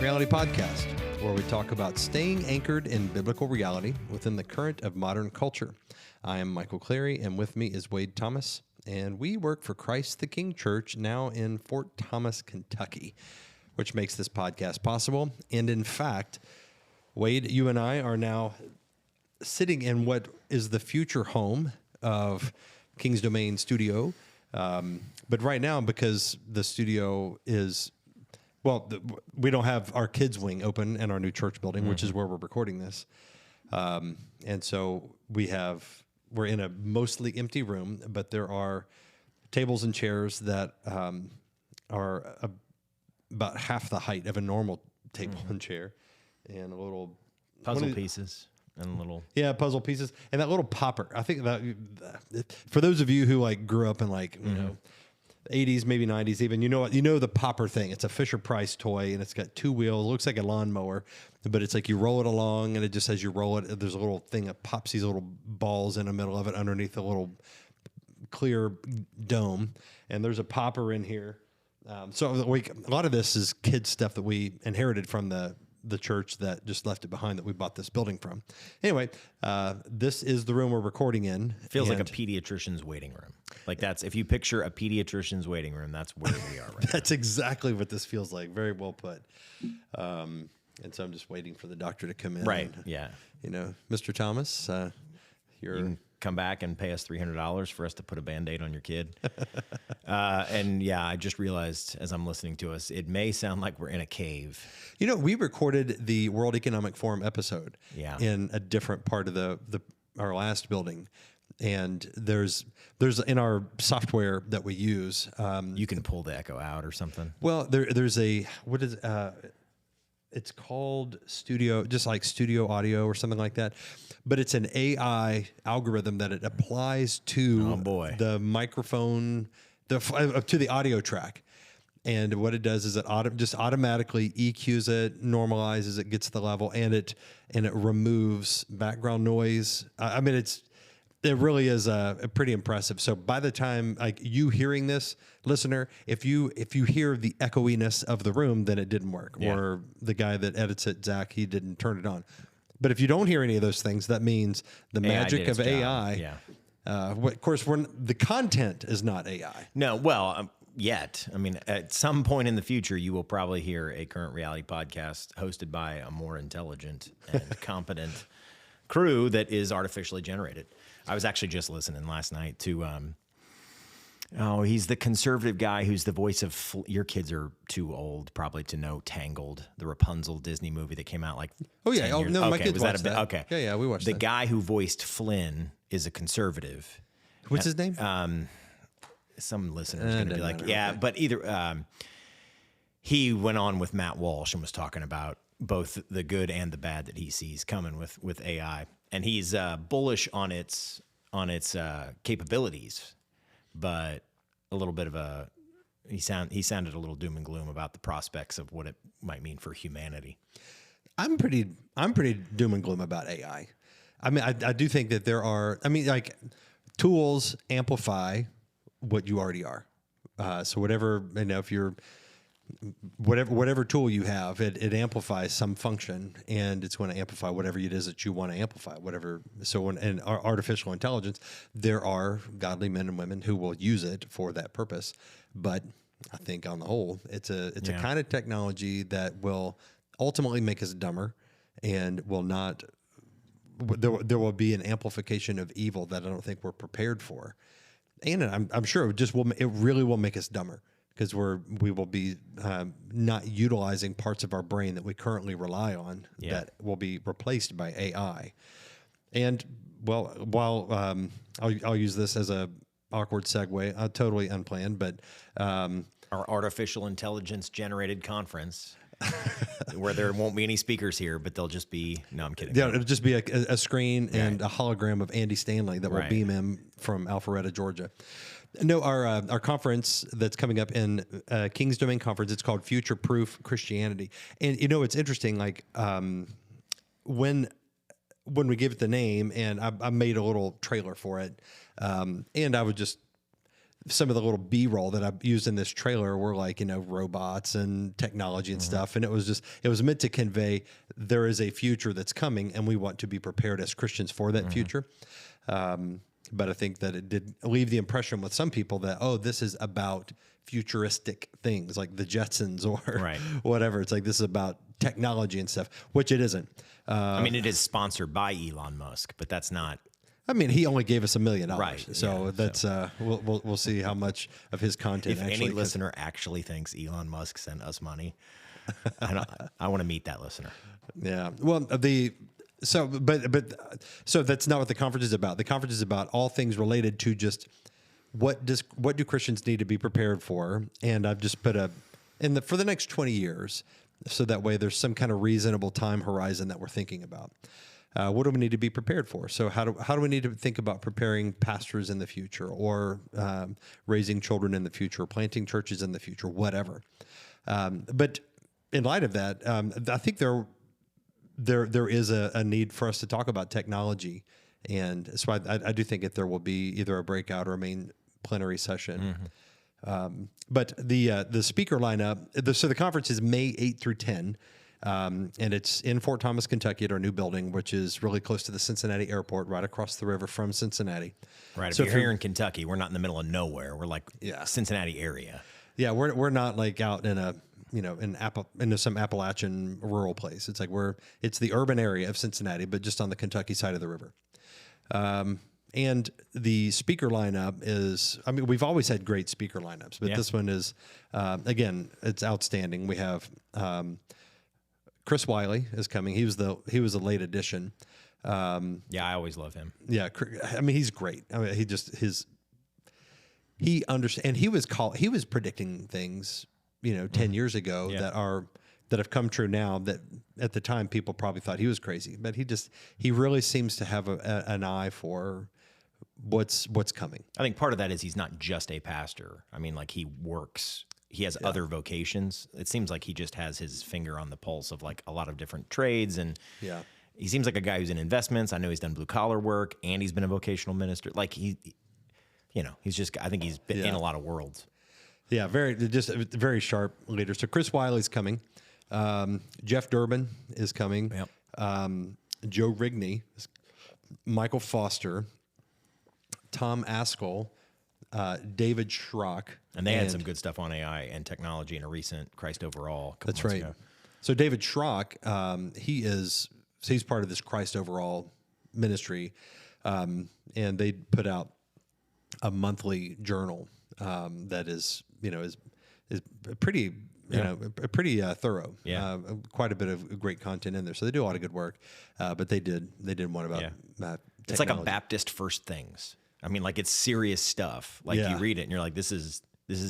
Reality Podcast, where we talk about staying anchored in biblical reality within the current of modern culture. I am Michael Clary, and with me is Wade Thomas, and we work for Christ the King Church now in Fort Thomas, Kentucky, which makes this podcast possible. And in fact, Wade, you and I are now sitting in what is the future home of King's Domain Studio. But right now, because the studio is... Well, we don't have our kids' wing open in our new church building, which is where we're recording this. And so we're in a mostly empty room, but there are tables and chairs that are about half the height of a normal table and chair, and a little puzzle pieces and little puzzle pieces, and that little popper. I think that for those of you who like grew up in like you know 80s, maybe 90s even, you know the popper thing. It's a Fisher-Price toy, and it's got two wheels. It looks like a lawnmower, but it's like you roll it along, and it just as you roll it, there's a little thing that pops these little balls in the middle of it underneath a little clear dome, and there's a popper in here. So a lot of this is kids stuff that we inherited from the church that just left it behind that we bought this building from. Anyway, this is the room we're recording in. Feels like a pediatrician's waiting room. Like that's, if you picture a pediatrician's waiting room, that's where we are right That's exactly what this feels like. Very well put. And so I'm just waiting for the doctor to come in. Right, and, yeah. You know, Mr. Thomas, You can come back and pay us $300 for us to put a Band-Aid on your kid. And yeah, I just realized as I'm listening to us, it may sound like we're in a cave. You know, we recorded the World Economic Forum episode in a different part of our last building. And there's in our software that we use. You can pull the echo out or something. Well, there's it's called Studio, just like Studio Audio or something like that. But it's an AI algorithm that it applies to the microphone, to the audio track. And what it does is it just automatically EQs it, normalizes it, gets the level, and it removes background noise. I mean, it really is pretty impressive. So by the time like you hearing this, listener, if you hear the echoiness of the room, then it didn't work. Yeah. Or the guy that edits it, Zach, he didn't turn it on. But if you don't hear any of those things, that means the magic of AI. Yeah. Of course, the content is not AI. No, well, yet. I mean, at some point in the future, you will probably hear a current reality podcast hosted by a more intelligent and competent crew that is artificially generated. I was actually just listening last night to, he's the conservative guy who's the voice of, your kids are too old probably to know Tangled, the Rapunzel Disney movie that came out like 10 years. No, my kids watched that. Okay. Yeah, we watched that. The guy who voiced Flynn is a conservative. What's his name? Some listeners going to be like, but either, he went on with Matt Walsh and was talking about both the good and the bad that he sees coming with AI. And he's bullish on its capabilities, but a little bit of he sounded a little doom and gloom about the prospects of what it might mean for humanity. I'm pretty doom and gloom about AI. I mean, I do think that there are. I mean, like tools amplify what you already are. So whatever if you're. Whatever tool you have, it amplifies some function, and it's going to amplify whatever it is that you want to amplify. In artificial intelligence, there are godly men and women who will use it for that purpose. But I think on the whole, it's a kind of technology that will ultimately make us dumber, and will not. There will be an amplification of evil that I don't think we're prepared for, and I'm sure it really will make us dumber. Because we will be not utilizing parts of our brain that we currently rely on that will be replaced by AI. And while I'll use this as a awkward segue, totally unplanned, but our artificial intelligence generated conference. Where there won't be any speakers here, but they'll just be... No, I'm kidding. Yeah, it'll just be a screen and a hologram of Andy Stanley that will beam him from Alpharetta, Georgia. No, our conference that's coming up in King's Domain Conference, it's called Future Proof Christianity. And, it's interesting, like, when we give it the name, and I made a little trailer for it, and I would just... some of the little B-roll that I used in this trailer were like, robots and technology and stuff. And it was meant to convey there is a future that's coming and we want to be prepared as Christians for that future. But I think that it did leave the impression with some people that, this is about futuristic things like the Jetsons or whatever. It's like, this is about technology and stuff, which it isn't. I mean, it is sponsored by Elon Musk, but that's not. I mean, he only gave us $1 million, right? So that's we'll see how much of his content. If any listener actually thinks Elon Musk sent us money, I want to meet that listener. Yeah. Well, so that's not what the conference is about. The conference is about all things related to just what do Christians need to be prepared for, and I've just put for the next 20 years, so that way there's some kind of reasonable time horizon that we're thinking about. What do we need to be prepared for? So how do we need to think about preparing pastors in the future, or raising children in the future, planting churches in the future, whatever. But in light of that, I think there is a need for us to talk about technology, and so I do think that there will be either a breakout or a main plenary session. But the speaker lineup, so the conference is May 8 through 10. And it's in Fort Thomas, Kentucky, at our new building, which is really close to the Cincinnati airport, right across the river from Cincinnati. Right. So if you're here in Kentucky, we're not in the middle of nowhere. We're like Cincinnati area. Yeah, we're not like out in in some Appalachian rural place. It's like it's the urban area of Cincinnati, but just on the Kentucky side of the river. And the speaker lineup is, we've always had great speaker lineups, but this one is, again, it's outstanding. We have Chris Wiley is coming. He was a late addition. I always love him. Yeah, he's great. He understands, and he was predicting things, 10 years ago that have come true now, that at the time people probably thought he was crazy, but he really seems to have an eye for what's coming. I think part of that is he's not just a pastor. I mean, like, he works. He has other vocations. It seems like he just has his finger on the pulse of like a lot of different trades. And he seems like a guy who's in investments. I know he's done blue collar work, and he's been a vocational minister. Like he's just, I think he's been in a lot of worlds. Yeah. Just a very sharp leader. So Chris Wiley's coming. Jeff Durbin is coming. Yep. Joe Rigney, Michael Foster, Tom Askell, David Schrock. And they had some good stuff on AI and technology in a recent Christ Overall. That's right. Ago. So David Schrock, he's part of this Christ Overall ministry, and they put out a monthly journal that is pretty pretty thorough. Yeah. Quite a bit of great content in there. So they do a lot of good work. But they did one about technology. It's like a Baptist First Things. I mean, like, it's serious stuff. Like, you read it and you're like, this is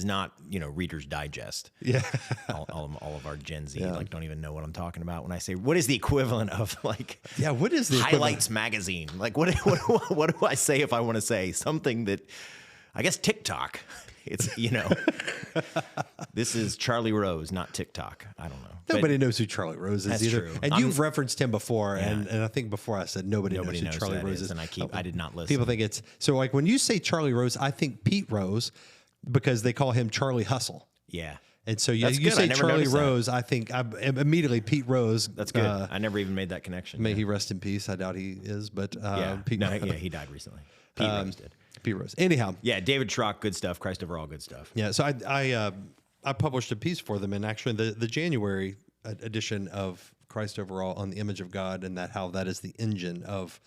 not, Reader's Digest. Yeah. all of our Gen Z don't even know what I'm talking about when I say, what is the equivalent of like what is the Highlights magazine? Like, what do I say if I want to say something that, I guess, TikTok. It's, this is Charlie Rose, not TikTok. I don't know. Nobody knows who Charlie Rose is that's either. True. And you've referenced him before, and I think before I said nobody knows who Charlie Rose is. And I did not listen. People think it's, so like when you say Charlie Rose, I think Pete Rose, because they call him Charlie Hustle. Yeah. And so you say Charlie Rose, I think immediately Pete Rose. That's good. I never even made that connection. May he rest in peace. I doubt he is, but Pete, he died recently. Pete Rose did. Pete Rose. Anyhow. Yeah, David Schrock, good stuff. Christ Overall, good stuff. Yeah, so I published a piece for them, and actually the January edition of Christ Overall on the image of God, and how that is the engine of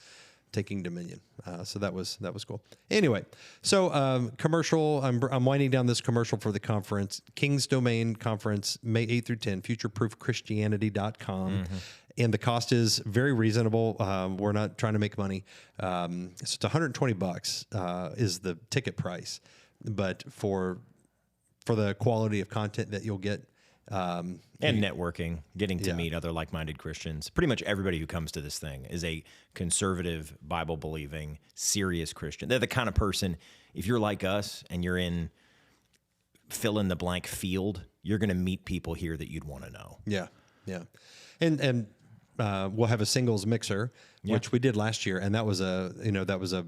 taking dominion. So that was cool. Anyway, so commercial. I'm winding down this commercial for the conference, King's Domain Conference, May 8 through 10, futureproofchristianity.com. Mm-hmm. And the cost is very reasonable. We're not trying to make money. So it's $120 is the ticket price, but for the quality of content that you'll get. And networking, getting to meet other like-minded Christians. Pretty much everybody who comes to this thing is a conservative, Bible-believing, serious Christian. They're the kind of person, if you're like us and you're in fill-in-the-blank field, you're going to meet people here that you'd want to know. Yeah, yeah. And we'll have a singles mixer, which we did last year, and that was a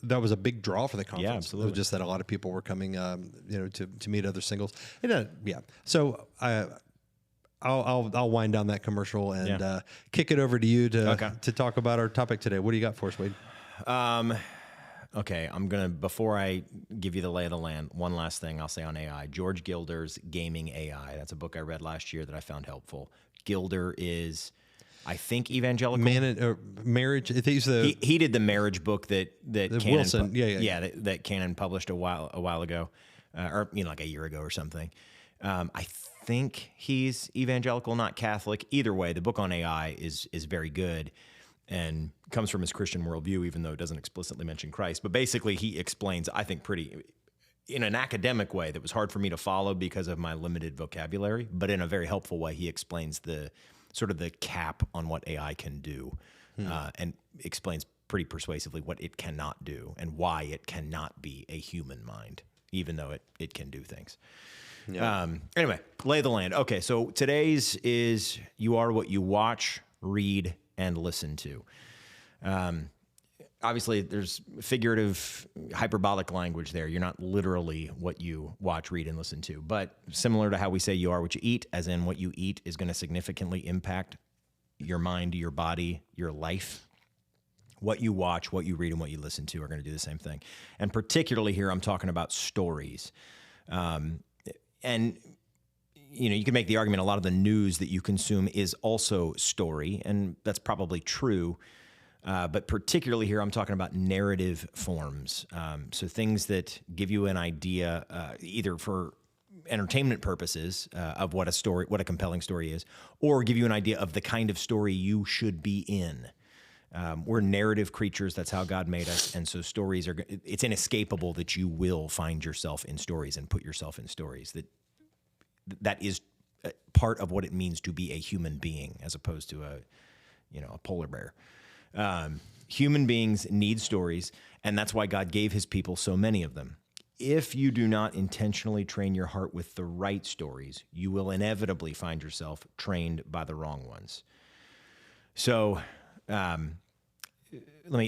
that was a big draw for the conference. Yeah, absolutely. It was just that a lot of people were coming, to meet other singles. And, yeah. So I'll wind down that commercial and kick it over to you to talk about our topic today. What do you got for us, Wade? Okay, before I give you the lay of the land, one last thing I'll say on AI. George Gilder's Gaming AI. That's a book I read last year that I found helpful. Gilder is, I think, evangelical. Marriage. He did the marriage book that Cannon, Wilson. that Cannon published a while ago, or like a year ago or something. I think he's evangelical, not Catholic. Either way, the book on AI is very good and comes from his Christian worldview, even though it doesn't explicitly mention Christ. But basically, he explains, I think, pretty in an academic way that was hard for me to follow because of my limited vocabulary, but in a very helpful way, he explains the sort of the cap on what AI can do, and explains pretty persuasively what it cannot do and why it cannot be a human mind, even though it can do things. Yeah. Anyway, lay of the land. Okay, so today's is you are what you watch, read, and listen to. Obviously, there's figurative, hyperbolic language there. You're not literally what you watch, read, and listen to. But similar to how we say you are what you eat, as in what you eat is going to significantly impact your mind, your body, your life. What you watch, what you read, and what you listen to are going to do the same thing. And particularly here, I'm talking about stories. And you can make the argument a lot of the news that you consume is also story, and that's probably true. But particularly here, I'm talking about narrative forms. So things that give you an idea, either for entertainment purposes of what a compelling story is, or give you an idea of the kind of story you should be in. We're narrative creatures. That's how God made us. And so stories it's inescapable that you will find yourself in stories and put yourself in stories. That is part of what it means to be a human being, as opposed to a polar bear. Human beings need stories, and that's why God gave his people so many of them. If you do not intentionally train your heart with the right stories, you will inevitably find yourself trained by the wrong ones. So let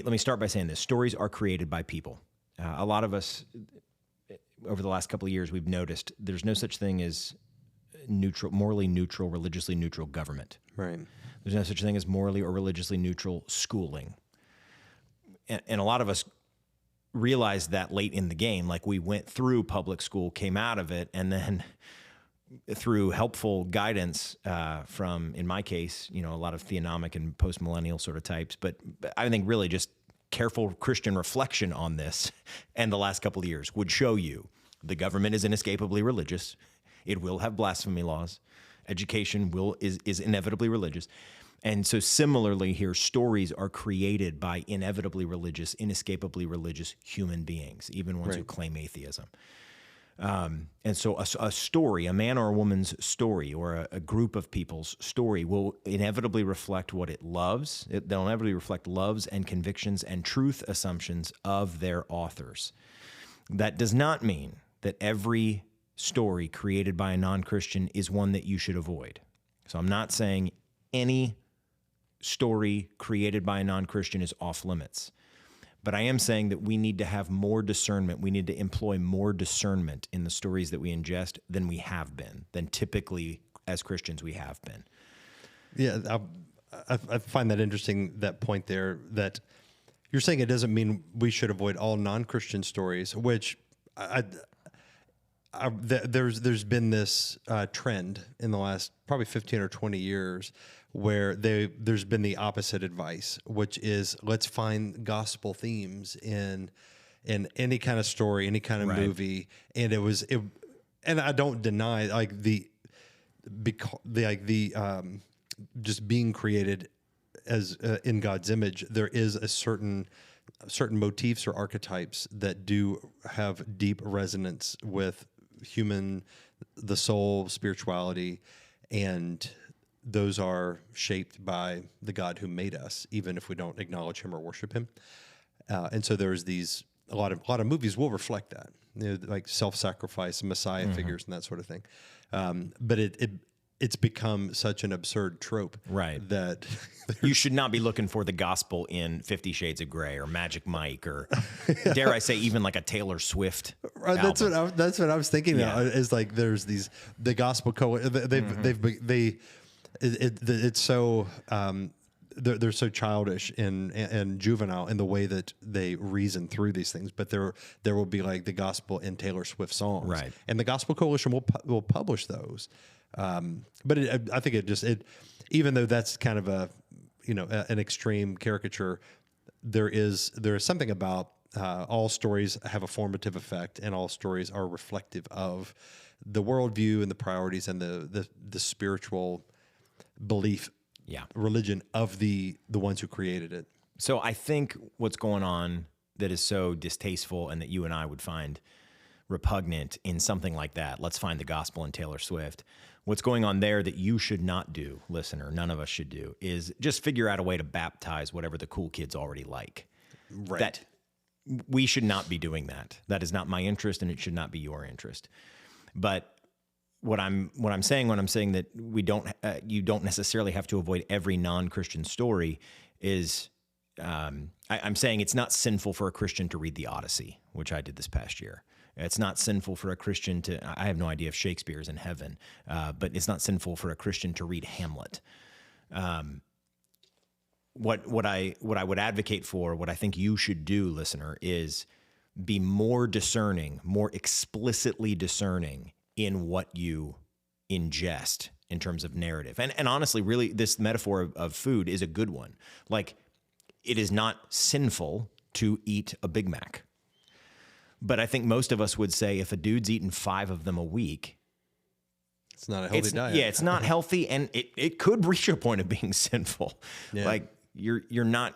me start by saying this. Stories are created by people. A lot of us, over the last couple of years, we've noticed there's no such thing as morally neutral, religiously neutral government. Right. There's no such thing as morally or religiously neutral schooling. And a lot of us realized that late in the game. Like, we went through public school, came out of it, and then through helpful guidance from, in my case, a lot of theonomic and post-millennial sort of types, but I think really just careful Christian reflection on this and the last couple of years would show you the government is inescapably religious. It will have blasphemy laws. Education is inevitably religious. And so similarly here, stories are created by inevitably religious, inescapably religious human beings, even ones who claim atheism. And so a story, a man or a woman's story, or a group of people's story will inevitably reflect what it loves. They'll inevitably reflect loves and convictions and truth assumptions of their authors. That does not mean that every story created by a non-Christian is one that you should avoid. So I'm not saying any story created by a non-Christian is off limits. But I am saying that we need to have more discernment. We need to employ more discernment in the stories that we ingest than we have been, than typically as Christians we have been. Yeah, I find that interesting, that point there, that you're saying it doesn't mean we should avoid all non-Christian stories, which there's been this trend in the last probably 15 or 20 years where there's been the opposite advice, which is let's find gospel themes in any kind of story, any kind of movie, and and I don't deny just being created as in God's image, there is a certain motifs or archetypes that do have deep resonance with the soul, spirituality, and those are shaped by the God who made us, even if we don't acknowledge him or worship him. And so there's a lot of movies will reflect that, like self-sacrifice, Messiah figures, and that sort of thing. But it's become such an absurd trope, Right. that You should not be looking for the gospel in 50 Shades of Grey or Magic Mike or, dare I say, even like a Taylor Swift that's album. that's what I was thinking. Yeah. Now is like there's the gospel it's so they're so childish and juvenile in the way that they reason through these things. But there will be like the gospel in Taylor Swift songs, Right. And the Gospel Coalition will publish those. But I think it even though that's kind of an extreme caricature, there is something about all stories have a formative effect, and all stories are reflective of the worldview and the priorities and the spiritual belief, religion of the ones who created it. So I think what's going on that is so distasteful and that you and I would find repugnant in something like that, let's find the gospel in Taylor Swift. What's going on there that you should not do, listener, none of us should do, is just figure out a way to baptize whatever the cool kids already like. Right. That we should not be doing that. That is not my interest, and it should not be your interest. But what I'm saying when I'm saying that you don't necessarily have to avoid every non-Christian story is I'm saying it's not sinful for a Christian to read the Odyssey, which I did this past year. It's not sinful for a Christian I have no idea if Shakespeare is in heaven, but it's not sinful for a Christian to read Hamlet. What I would advocate for, what I think you should do, listener, is be more discerning, more explicitly discerning in what you ingest in terms of narrative. And honestly, really, this metaphor of food is a good one. Like, it is not sinful to eat a Big Mac. But I think most of us would say if a dude's eating 5 of them a week, it's not a healthy diet. Yeah, it's not healthy, and it could reach a point of being sinful. Yeah. Like, you're not,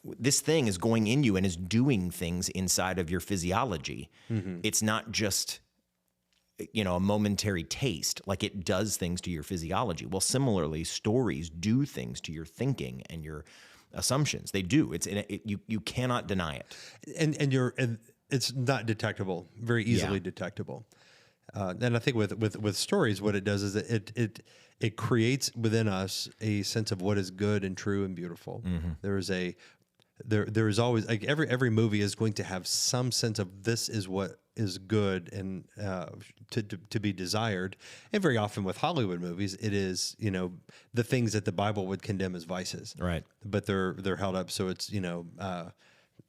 this thing is going in you and is doing things inside of your physiology. Mm-hmm. It's not just, a momentary taste. Like, it does things to your physiology. Well, similarly, stories do things to your thinking and your assumptions. They do. You cannot deny it. And it's not detectable, very easily detectable. And I think with stories, what it does is it creates within us a sense of what is good and true and beautiful. Mm-hmm. There is always, like, every movie is going to have some sense of this is what is good and to be desired. And very often with Hollywood movies, it is the things that the Bible would condemn as vices, right? But they're held up, so it's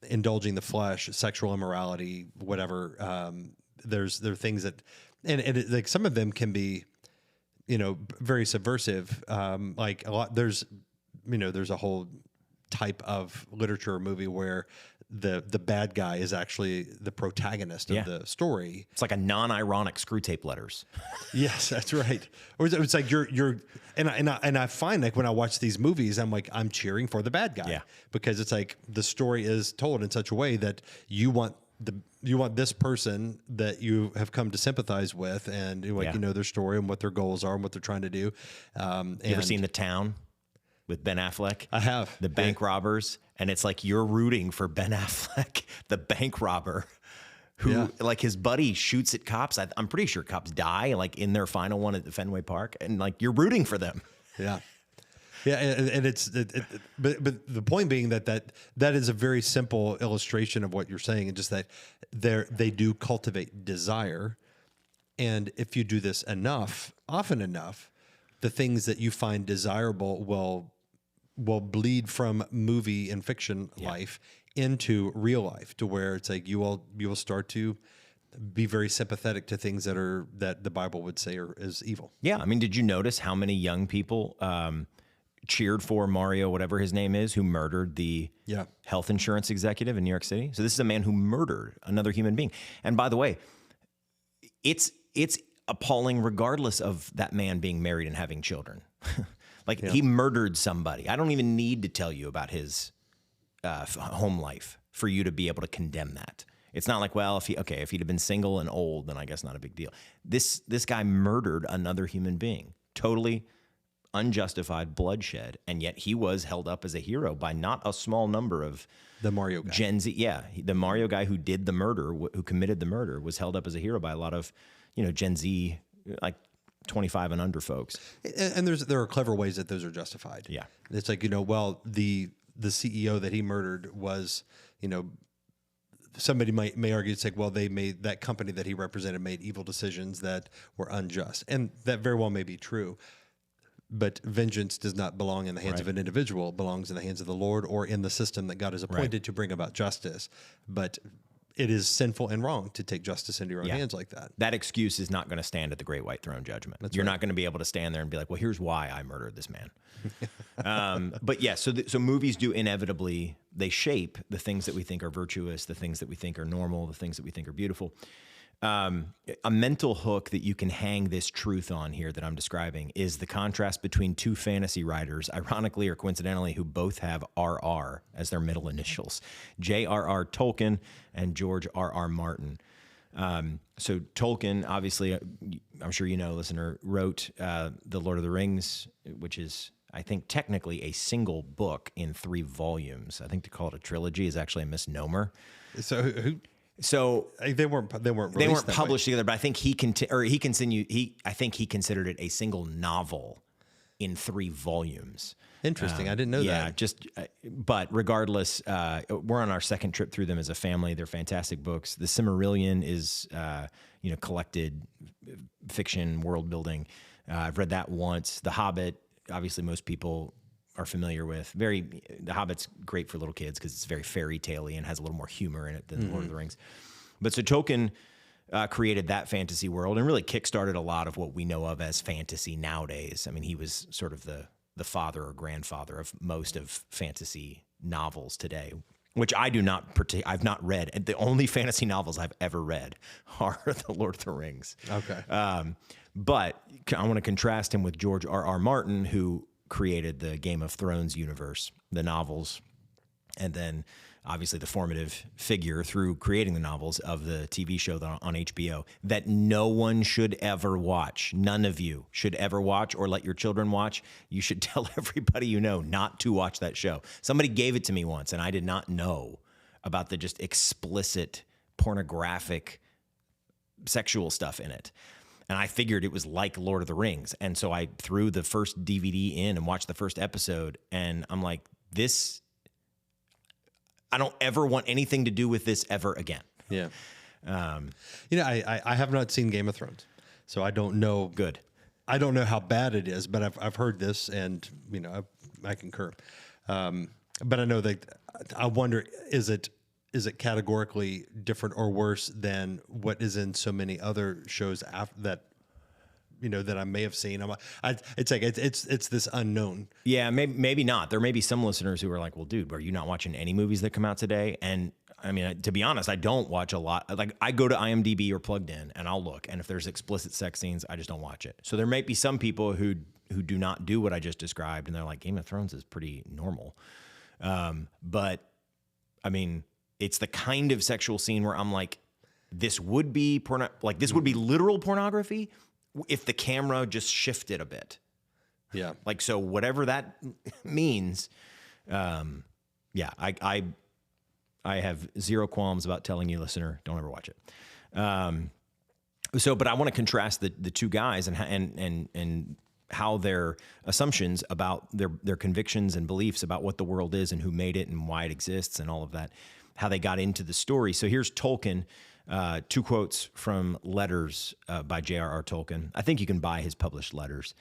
indulging the flesh, sexual immorality, whatever. There are things that, and like some of them can be, very subversive. Like a lot, there's a whole type of literature or movie where the bad guy is actually the protagonist of the story. It's like a non-ironic Screw Tape Letters. Yes, that's right. Or it's like and I find, like, when I watch these movies, I'm cheering for the bad guy, because it's like the story is told in such a way that you want this person that you have come to sympathize with, and their story and what their goals are and what they're trying to do. You ever seen The Town with Ben Affleck? I have. The bank robbers, and it's like you're rooting for Ben Affleck, the bank robber, who like his buddy shoots at cops. I'm pretty sure cops die, like, in their final one at the Fenway Park, and like you're rooting for them. Yeah. Yeah, and but the point being that is a very simple illustration of what you're saying, and just that they do cultivate desire, and if you do this often enough, the things that you find desirable will bleed from movie and fiction life into real life, to where it's like you will start to be very sympathetic to things that the Bible would say is evil. Yeah, I mean, did you notice how many young people cheered for Mario, whatever his name is, who murdered the health insurance executive in New York City? So this is a man who murdered another human being. And by the way, it's appalling regardless of that man being married and having children. He murdered somebody. I don't even need to tell you about his home life for you to be able to condemn that. It's not like, well, if he'd have been single and old, then I guess not a big deal. This guy murdered another human being. Totally unjustified bloodshed, and yet he was held up as a hero by not a small number of the Mario guy. Gen Z. Yeah, the Mario guy who committed the murder was held up as a hero by a lot of Gen Z, like 25 and under folks. And there are clever ways that those are justified. Yeah. It's like, well, the CEO that he murdered was, somebody may argue, it's like, well, that company that he represented made evil decisions that were unjust. And that very well may be true. But vengeance does not belong in the hands of an individual. It belongs in the hands of the Lord or in the system that God has appointed to bring about justice. But it is sinful and wrong to take justice into your own hands like that. That excuse is not going to stand at the great white throne judgment. You're not going to be able to stand there and be like, well, here's why I murdered this man. But yeah, so movies do inevitably, they shape the things that we think are virtuous, the things that we think are normal, the things that we think are beautiful. A mental hook that you can hang this truth on here that I'm describing is the contrast between two fantasy writers, ironically or coincidentally, who both have RR as their middle initials, J.R.R. Tolkien and George R.R. Martin. So Tolkien, obviously, I'm sure you know, listener, wrote The Lord of the Rings, which is, I think, technically a single book in 3 volumes. I think to call it a trilogy is actually a misnomer. So who? So they weren't published together, but I think he considered it a single novel in 3 volumes. Interesting. I didn't know that. Yeah, but regardless, we're on our second trip through them as a family. They're fantastic books. The Silmarillion is, collected fiction, world building. I've read that once. The Hobbit, obviously most people are familiar with. The Hobbit's great for little kids because it's very fairy tale-y and has a little more humor in it than Lord of the Rings. But so Tolkien created that fantasy world and really kickstarted a lot of what we know of as fantasy nowadays. I mean, he was sort of the father or grandfather of most of fantasy novels today, which I've not read. And the only fantasy novels I've ever read are the Lord of the Rings. Okay. But I want to contrast him with George R.R. Martin, who created the Game of Thrones universe, the novels, and then obviously the formative figure through creating the novels of the TV show on HBO that no one should ever watch. None of you should ever watch or let your children watch. You should tell everybody you know not to watch that show. Somebody gave it to me once, and I did not know about the just explicit pornographic sexual stuff in it. And I figured it was like Lord of the Rings. And so I threw the first DVD in and watched the first episode. And I'm like, I don't ever want anything to do with this ever again. Yeah. I have not seen Game of Thrones, so I don't know. Good. I don't know how bad it is, but I've heard this, and I concur. But I know that I wonder, is it categorically different or worse than what is in so many other shows that I may have seen? It's this unknown. Yeah, maybe not. There may be some listeners who are like, well, dude, are you not watching any movies that come out today? And I mean, to be honest, I don't watch a lot. Like, I go to IMDb or Plugged In and I'll look, and if there's explicit sex scenes, I just don't watch it. So there might be some people who do not do what I just described, and they're like, Game of Thrones is pretty normal. But I mean, it's the kind of sexual scene where I'm like, this would be literal pornography if the camera just shifted a bit. Yeah. Like, so whatever that means, I have zero qualms about telling you, listener, don't ever watch it. But I want to contrast the two guys and how their assumptions about their convictions and beliefs about what the world is and who made it and why it exists and all of that, how they got into the story. So here's Tolkien, 2 quotes from letters by J.R.R. Tolkien. I think you can buy his published letters.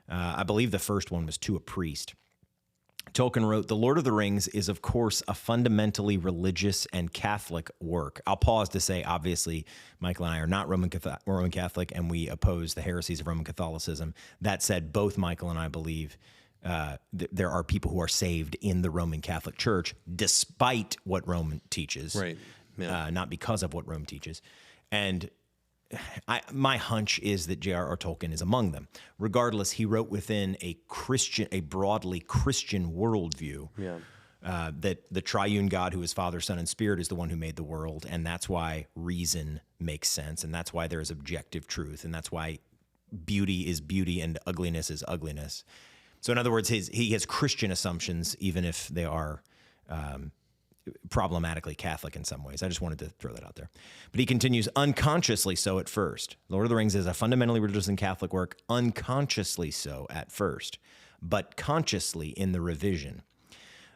I believe the first one was to a priest. Tolkien wrote, "The Lord of the Rings is, of course, a fundamentally religious and Catholic work." I'll pause to say, obviously, Michael and I are not Roman Catholic, and we oppose the heresies of Roman Catholicism. That said, both Michael and I believe there are people who are saved in the Roman Catholic Church, despite what Rome teaches, right? Yeah. Not because of what Rome teaches. And my hunch is that J.R.R. Tolkien is among them. Regardless, he wrote within a broadly Christian worldview. Yeah. That the triune God, who is Father, Son, and Spirit, is the one who made the world, and that's why reason makes sense, and that's why there is objective truth, and that's why beauty is beauty and ugliness is ugliness. So in other words, he has Christian assumptions, even if they are problematically Catholic in some ways. I just wanted to throw that out there. But he continues, unconsciously so at first. Lord of the Rings is a fundamentally religious and Catholic work, unconsciously so at first, but consciously in the revision.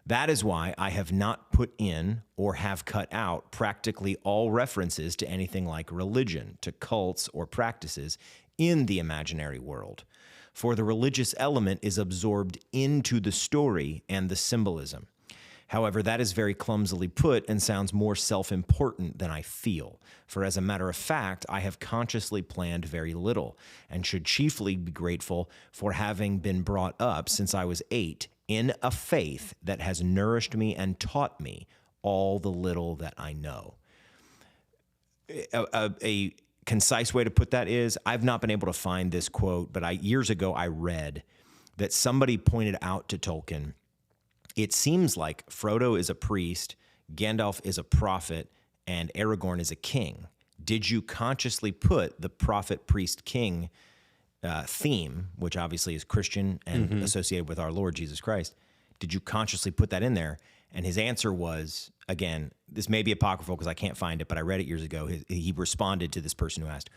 That is why I have not put in or have cut out practically all references to anything like religion, to cults or practices in the imaginary world. For the religious element is absorbed into the story and the symbolism. However, that is very clumsily put and sounds more self-important than I feel. For as a matter of fact, I have consciously planned very little and should chiefly be grateful for having been brought up since I was 8 in a faith that has nourished me and taught me all the little that I know. A concise way to put that is, I've not been able to find this quote, but years ago I read that somebody pointed out to Tolkien, it seems like Frodo is a priest, Gandalf is a prophet, and Aragorn is a king. Did you consciously put the prophet, priest, king theme, which obviously is Christian and associated with our Lord Jesus Christ, did you consciously put that in there? And his answer was, again, this may be apocryphal because I can't find it, but I read it years ago. He responded to this person who asked,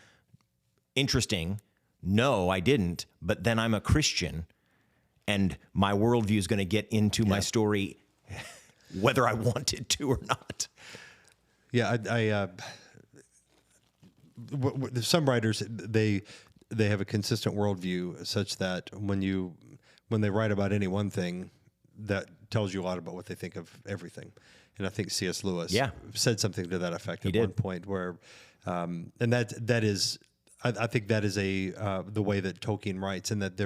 interesting, no, I didn't, but then I'm a Christian, and my worldview is going to get into my story whether I want it to or not. Yeah, some writers, they have a consistent worldview such that when they write about any one thing, that tells you a lot about what they think of everything. And I think C.S. Lewis said something to that effect at one point where, and that is, I think that is the way that Tolkien writes, and that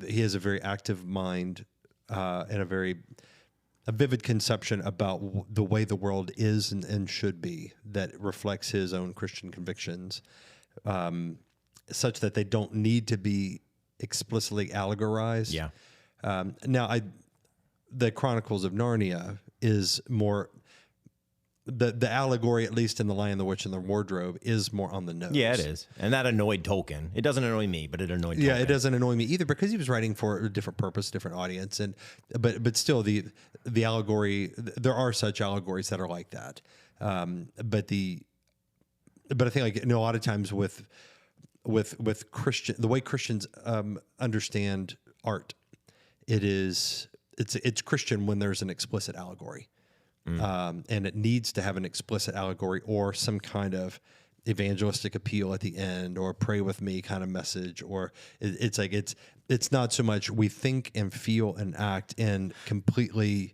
he has a very active mind and a vivid conception about the way the world is and should be that reflects his own Christian convictions, such that they don't need to be explicitly allegorized. Yeah. Now, the Chronicles of Narnia is more the allegory, at least in The Lion, the Witch, and the Wardrobe, is more on the nose. Yeah, it is, and that annoyed Tolkien. It doesn't annoy me, but it annoyed Tolkien. Yeah, it doesn't annoy me either because he was writing for a different purpose, different audience, but still the allegory. There are such allegories that are like that, but I think a lot of times with Christian, the way Christians understand art, it's Christian when there's an explicit allegory. And it needs to have an explicit allegory or some kind of evangelistic appeal at the end, or pray with me kind of message, or it's not so much we think and feel and act in completely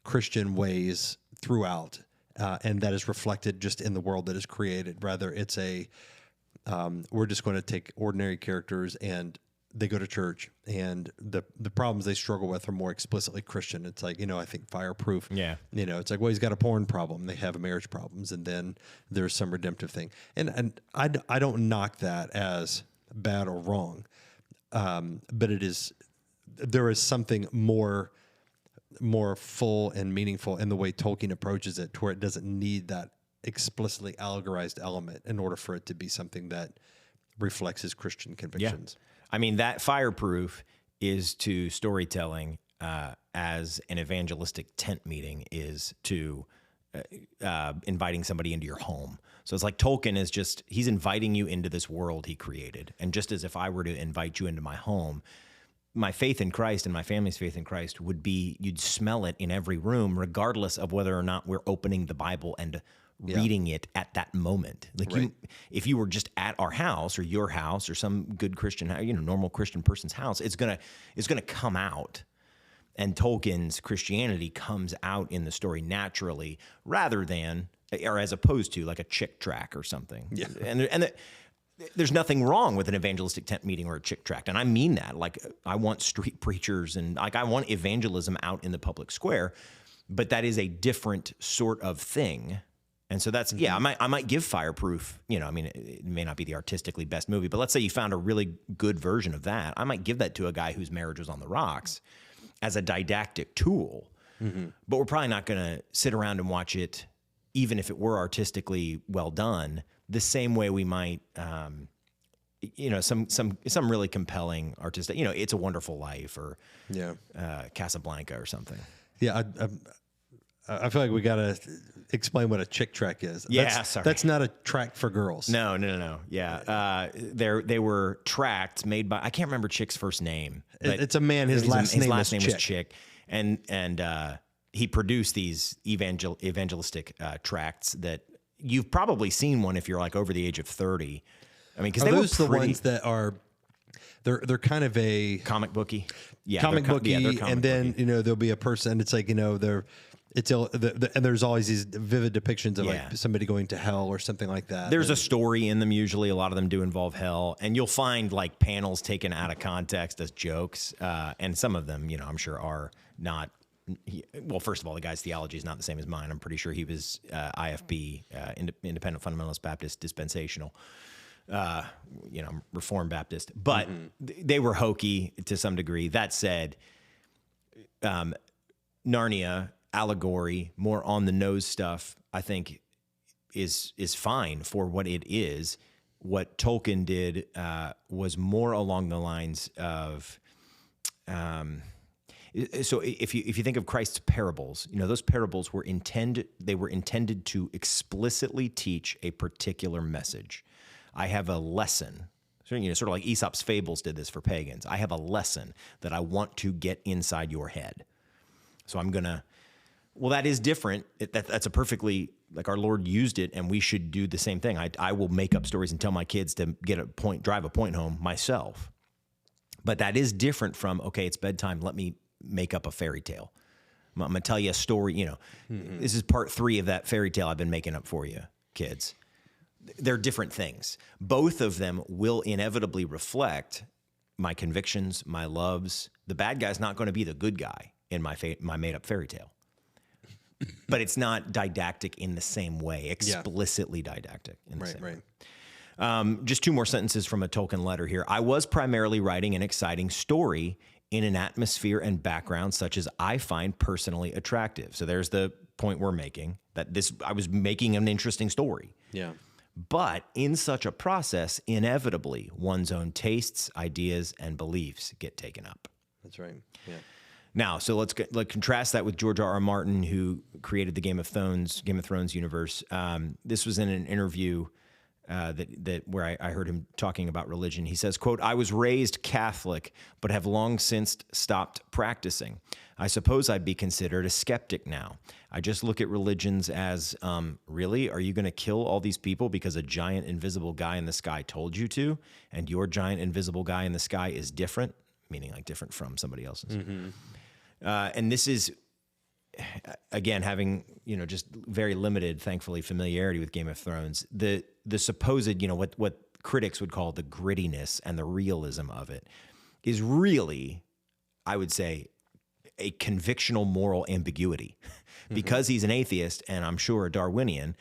Christian ways throughout, and that is reflected just in the world that is created. Rather, it's we're just going to take ordinary characters and they go to church, and the problems they struggle with are more explicitly Christian. It's like, I think Fireproof. Yeah. It's like, well, he's got a porn problem. They have marriage problems, and then there's some redemptive thing. And I don't knock that as bad or wrong, but there is something more full and meaningful in the way Tolkien approaches it, to where it doesn't need that explicitly allegorized element in order for it to be something that reflects his Christian convictions. Yeah. I mean, that Fireproof is to storytelling as an evangelistic tent meeting is to inviting somebody into your home. So it's like Tolkien is he's inviting you into this world he created. And just as if I were to invite you into my home, my faith in Christ and my family's faith in Christ would be, you'd smell it in every room, regardless of whether or not we're opening the Bible and reading it at that moment. Like if you were just at our house or your house or some good Christian, normal Christian person's house, it's gonna come out. And Tolkien's Christianity comes out in the story naturally, rather than, or as opposed to, like a chick tract or something. Yeah. And there's nothing wrong with an evangelistic tent meeting or a chick tract, and I mean that. Like, I want street preachers and I want evangelism out in the public square, but that is a different sort of thing. And so that's, I might give Fireproof, it may not be the artistically best movie, but let's say you found a really good version of that. I might give that to a guy whose marriage was on the rocks as a didactic tool. Mm-hmm. But we're probably not going to sit around and watch it, even if it were artistically well done, the same way we might, some really compelling artistic, It's a Wonderful Life or Casablanca or something. Yeah, I feel like we got to explain what a chick tract is. Yeah, sorry. That's not a tract for girls. No. Yeah. They were tracts made by, I can't remember Chick's first name. But It's a man. His last name was Chick. Chick. And he produced these evangelistic tracts that you've probably seen one if you're like over the age of 30. I mean, because those the ones that are, they're kind of a comic booky. Yeah. Comic booky. They're comic and then, booky. there'll be a person, it's like, and there's always these vivid depictions of like somebody going to hell or something like that. There's a story in them usually. A lot of them do involve hell. And you'll find like panels taken out of context as jokes. And some of them, I'm sure are not. Well, first of all, the guy's theology is not the same as mine. I'm pretty sure he was IFB, Independent Fundamentalist Baptist Dispensational, Reformed Baptist. But they were hokey to some degree. That said, Narnia allegory, more on the nose stuff, I think is fine for what it is. What Tolkien did was more along the lines of. So if you think of Christ's parables, those parables were intended to explicitly teach a particular message. I have a lesson. So, sort of like Aesop's fables did this for pagans. I have a lesson that I want to get inside your head. So I'm going to, that is different. That's a perfectly, like our Lord used it, and we should do the same thing. I will make up stories and tell my kids to drive a point home myself. But that is different from, okay, it's bedtime, let me make up a fairy tale. I'm going to tell you a story, This is part 3 of that fairy tale I've been making up for you, kids. They're different things. Both of them will inevitably reflect my convictions, my loves. The bad guy's not going to be the good guy in my made-up fairy tale. But it's not didactic in the same way, explicitly didactic in the same way. Just 2 more sentences from a Tolkien letter here. I was primarily writing an exciting story in an atmosphere and background such as I find personally attractive. So there's the point we're making, that I was making an interesting story. Yeah. But in such a process, inevitably, one's own tastes, ideas, and beliefs get taken up. That's right. Yeah. Now, so let's contrast that with George R.R. Martin, who created the Game of Thrones universe. This was in an interview where I heard him talking about religion. He says, quote, "I was raised Catholic, but have long since stopped practicing. I suppose I'd be considered a skeptic now. I just look at religions as, really? Are you going to kill all these people because a giant invisible guy in the sky told you to? And your giant invisible guy in the sky is different," meaning like different from somebody else's. Mm-hmm. And this is, again, having, just very limited, thankfully, familiarity with Game of Thrones, the supposed, what critics would call the grittiness and the realism of it is really, I would say, a convictional moral ambiguity. Because he's an atheist and I'm sure a Darwinian,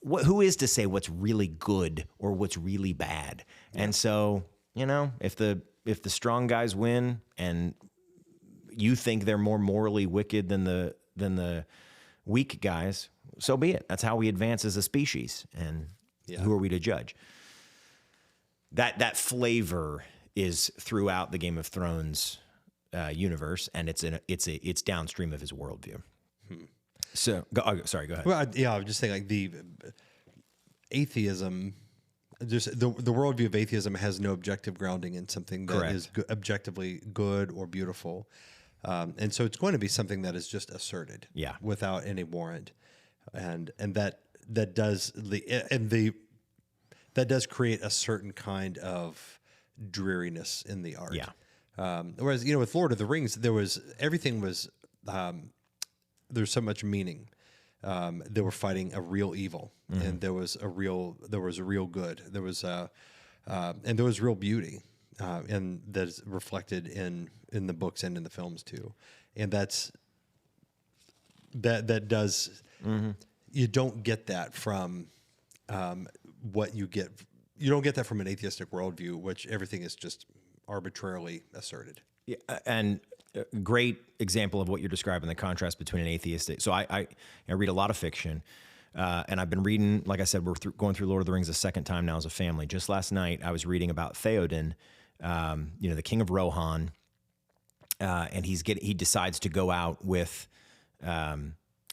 who is to say what's really good or what's really bad? Yeah. And so, if the strong guys win and you think they're more morally wicked than the weak guys, so be it. That's how we advance as a species. And who are we to judge? That flavor is throughout the Game of Thrones universe, and it's downstream of his worldview. So, sorry, go ahead. Well, I was just saying, like, the atheism, just the worldview of atheism has no objective grounding in something that Correct. is objectively good or beautiful. And so it's going to be something that is just asserted, without any warrant, and that does create a certain kind of dreariness in the art. Yeah. Whereas with Lord of the Rings, there's so much meaning. They were fighting a real evil, and there was a real good. There was and there was real beauty. And that's reflected in the books and in the films too, and that does you don't get that from what you get. You don't get that from an atheistic worldview, which everything is just arbitrarily asserted. Yeah, and a great example of what you're describing, the contrast between an atheistic. So I read a lot of fiction. And I've been reading, like I said, we're going through Lord of the Rings a second time now as a family. Just last night, I was reading about Theoden, the king of Rohan, and he decides to go out with,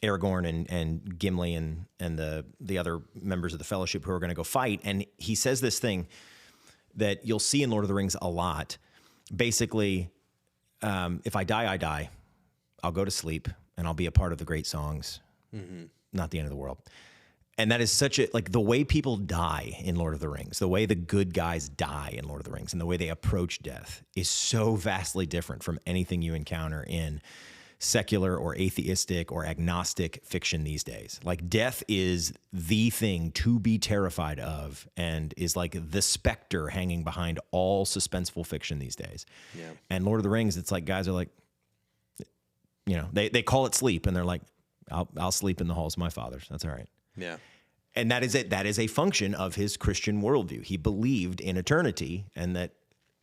Aragorn and Gimli and the other members of the Fellowship who are going to go fight. And he says this thing that you'll see in Lord of the Rings a lot. Basically, if I die, I die. I'll go to sleep and I'll be a part of the great songs. Not the end of the world. And that is such a, like, the way people die in Lord of the Rings, the way the good guys die in Lord of the Rings, and the way they approach death is so vastly different from anything you encounter in secular or atheistic or agnostic fiction these days. Like, death is the thing to be terrified of and is like the specter hanging behind all suspenseful fiction these days. Yeah. And Lord of the Rings, it's like guys are like, you know, they call it sleep, and they're like, I'll sleep in the halls of my fathers. That's all right. Yeah. And that is it. That is a function of his Christian worldview. He believed in eternity and that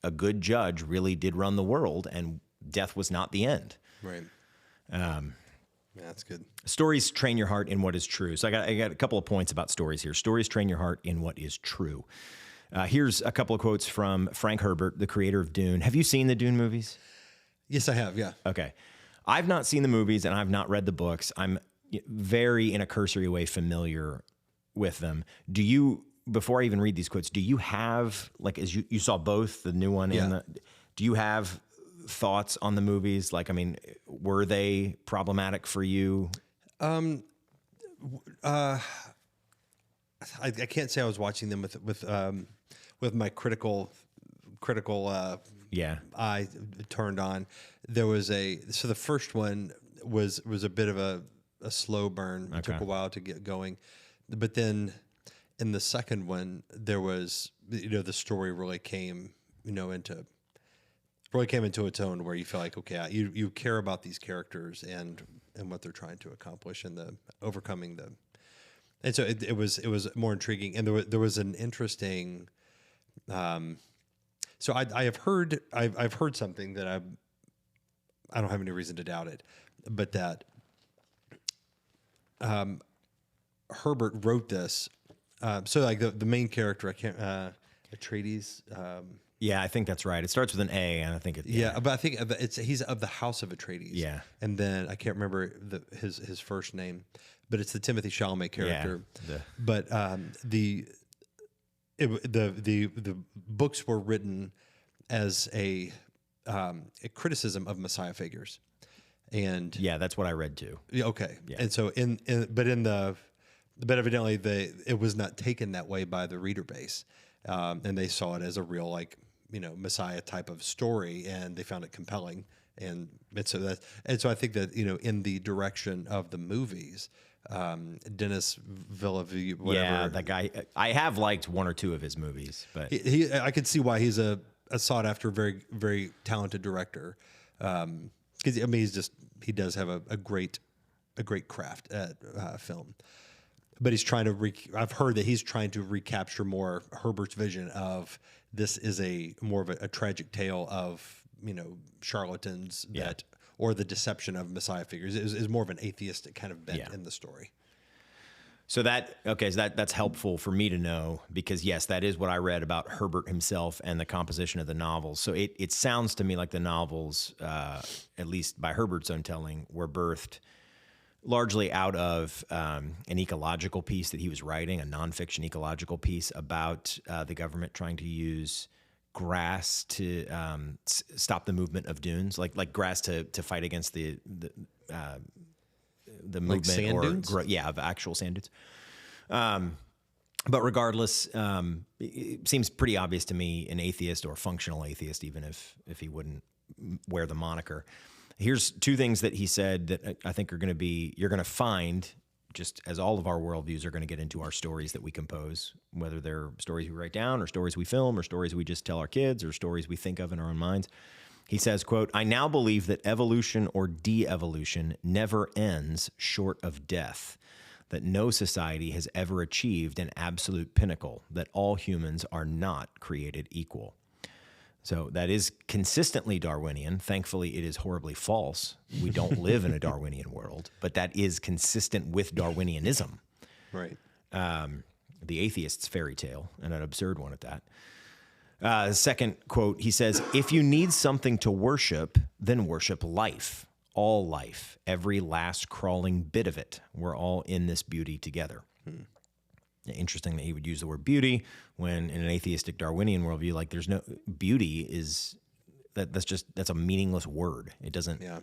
a good judge really did run the world, and death was not the end. Right. Yeah, that's good. Stories train your heart in what is true. So I got a couple of points about stories here. Stories train your heart in what is true. Here's a couple of quotes from Frank Herbert, the creator of Dune. Have you seen the Dune movies? Yes, I have. Yeah. Okay. I've not seen the movies and I've not read the books. I'm very, in a cursory way, familiar with them. Do you, before I even read these quotes, do you have, like, as you saw both the new one and do you have thoughts on the movies? Like, I mean, were they problematic for you? I can't say I was watching them with my critical eye turned on. There was so the first one was a bit of a slow burn. It took a while to get going, but then in the second one there was, the story really came into its own, where you feel like, okay, you care about these characters and what they're trying to accomplish and the overcoming them. And so it was more intriguing, and there was an interesting. So I've heard something that I don't have any reason to doubt it, but that Herbert wrote this. So like the main character, I can't Atreides. Yeah, I think that's right. It starts with an A, and I think it. Yeah, but I think he's of the house of Atreides. Yeah, and then I can't remember his first name, but it's the Timothy Chalamet character. Yeah, but the books were written as a criticism of Messiah figures, and yeah, that's what I read too. Okay, yeah. And so but evidently it was not taken that way by the reader base, and they saw it as a real, like, Messiah type of story, and they found it compelling, and so I think that in the direction of the movies. Denis Villeneuve, whatever. Yeah, that guy. I have liked one or two of his movies, but I could see why he's a sought after, very, very talented director. Because he does have a great craft at film. But he's trying to. I've heard that he's trying to recapture more Herbert's vision of this is more of a tragic tale of charlatans that. Or the deception of Messiah figures is more of an atheistic kind of bent in the story. So that's helpful for me to know, because yes, that is what I read about Herbert himself and the composition of the novels. So it sounds to me like the novels, at least by Herbert's own telling, were birthed largely out of an ecological piece that he was writing, a nonfiction ecological piece about the government trying to use grass to stop the movement of dunes, like grass to fight against the movement, like sand dunes? Of actual sand dunes. But regardless, it seems pretty obvious to me, an atheist or functional atheist, even if he wouldn't wear the moniker. Here's two things that he said that I think you're going to find, just as all of our worldviews are going to get into our stories that we compose, whether they're stories we write down or stories we film or stories we just tell our kids or stories we think of in our own minds. He says, quote, "I now believe that evolution or de-evolution never ends short of death, that no society has ever achieved an absolute pinnacle, that all humans are not created equal." So that is consistently Darwinian. Thankfully, it is horribly false. We don't live in a Darwinian world, but that is consistent with Darwinianism. Right. The atheist's fairy tale, and an absurd one at that. Second quote, he says, "If you need something to worship, then worship life. all life, every last crawling bit of it. We're all in this beauty together. Interesting that he would use the word beauty when in an atheistic Darwinian worldview, like there's no beauty is that's a meaningless word. It doesn't. Yeah.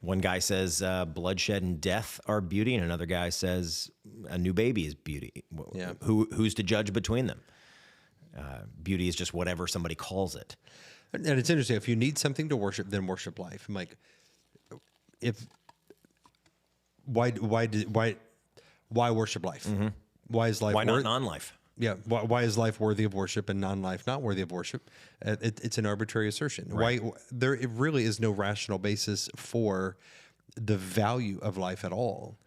One guy says bloodshed and death are beauty, and another guy says a new baby is beauty. Yeah. Who's to judge between them? Beauty is just whatever somebody calls it. And it's interesting. If you need something to worship, then worship life. I'm like, why worship life? Mm-hmm. Why is life? Why not non-life? Yeah. Why is life worthy of worship and non-life not worthy of worship? It's an arbitrary assertion. Right. It really is no rational basis for the value of life at all.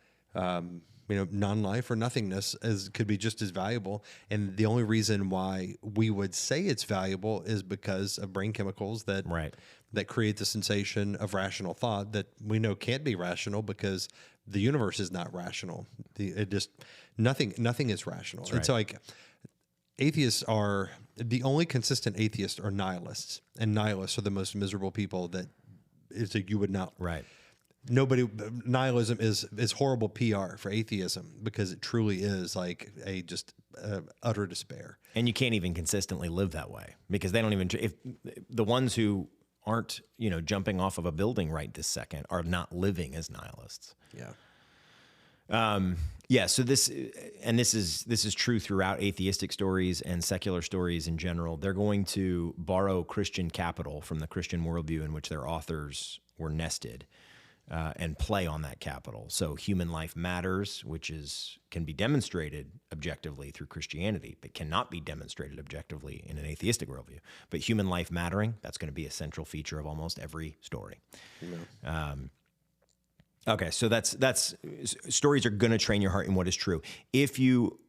Non-life or nothingness could be just as valuable. And the only reason why we would say it's valuable is because of brain chemicals that create the sensation of rational thought that we know can't be rational because the universe is not rational. Nothing is rational. Right. And so atheists are the only consistent atheists are nihilists, and nihilists are the most miserable people that you would not. Right. Nihilism is horrible PR for atheism because it truly is like utter despair. And you can't even consistently live that way because they don't even, if the ones who aren't, jumping off of a building right this second are not living as nihilists. Yeah. So this is true throughout atheistic stories and secular stories in general. They're going to borrow Christian capital from the Christian worldview in which their authors were nested. And play on that capital. So human life matters, which can be demonstrated objectively through Christianity, but cannot be demonstrated objectively in an atheistic worldview. But human life mattering, that's going to be a central feature of almost every story. Yeah. Okay, so that's stories are going to train your heart in what is true. If you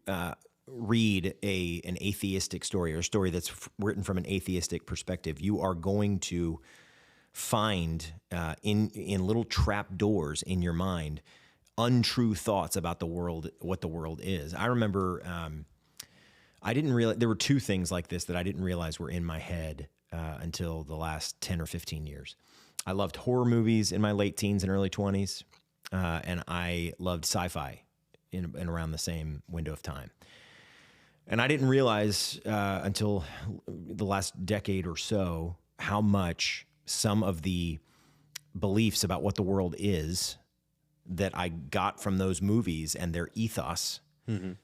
read an atheistic story or a story that's written from an atheistic perspective, you are going to find in little trap doors in your mind untrue thoughts about the world, what the world is. I remember I didn't realize there were two things like this that I didn't realize were in my head until the last 10 or 15 years. I loved horror movies in my late teens and early 20s, and I loved sci-fi in around the same window of time. And I didn't realize until the last decade or so how much some of the beliefs about what the world is that I got from those movies and their ethos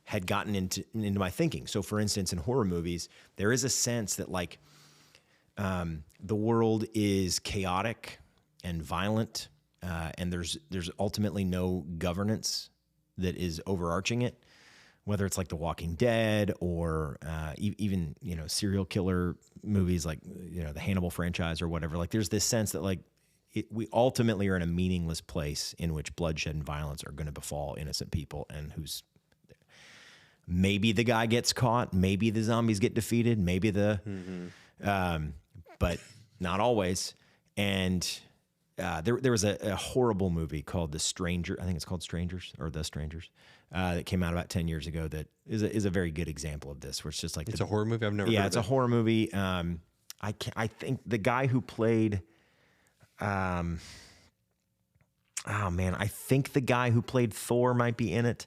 had gotten into my thinking. So for instance, in horror movies, there is a sense that the world is chaotic and violent, and there's ultimately no governance that is overarching it, whether it's like The Walking Dead or even serial killer movies like the Hannibal franchise or whatever. Like there's this sense that we ultimately are in a meaningless place in which bloodshed and violence are going to befall innocent people, and maybe the guy gets caught, maybe the zombies get defeated, maybe but not always. And there was a horrible movie called The Stranger. I think it's called Strangers or The Strangers. That came out about 10 years ago that is a very good example of this, where it's just like... It's a horror movie? I've never heard of it. Yeah, it's a horror movie. I think the guy who played... I think the guy who played Thor might be in it.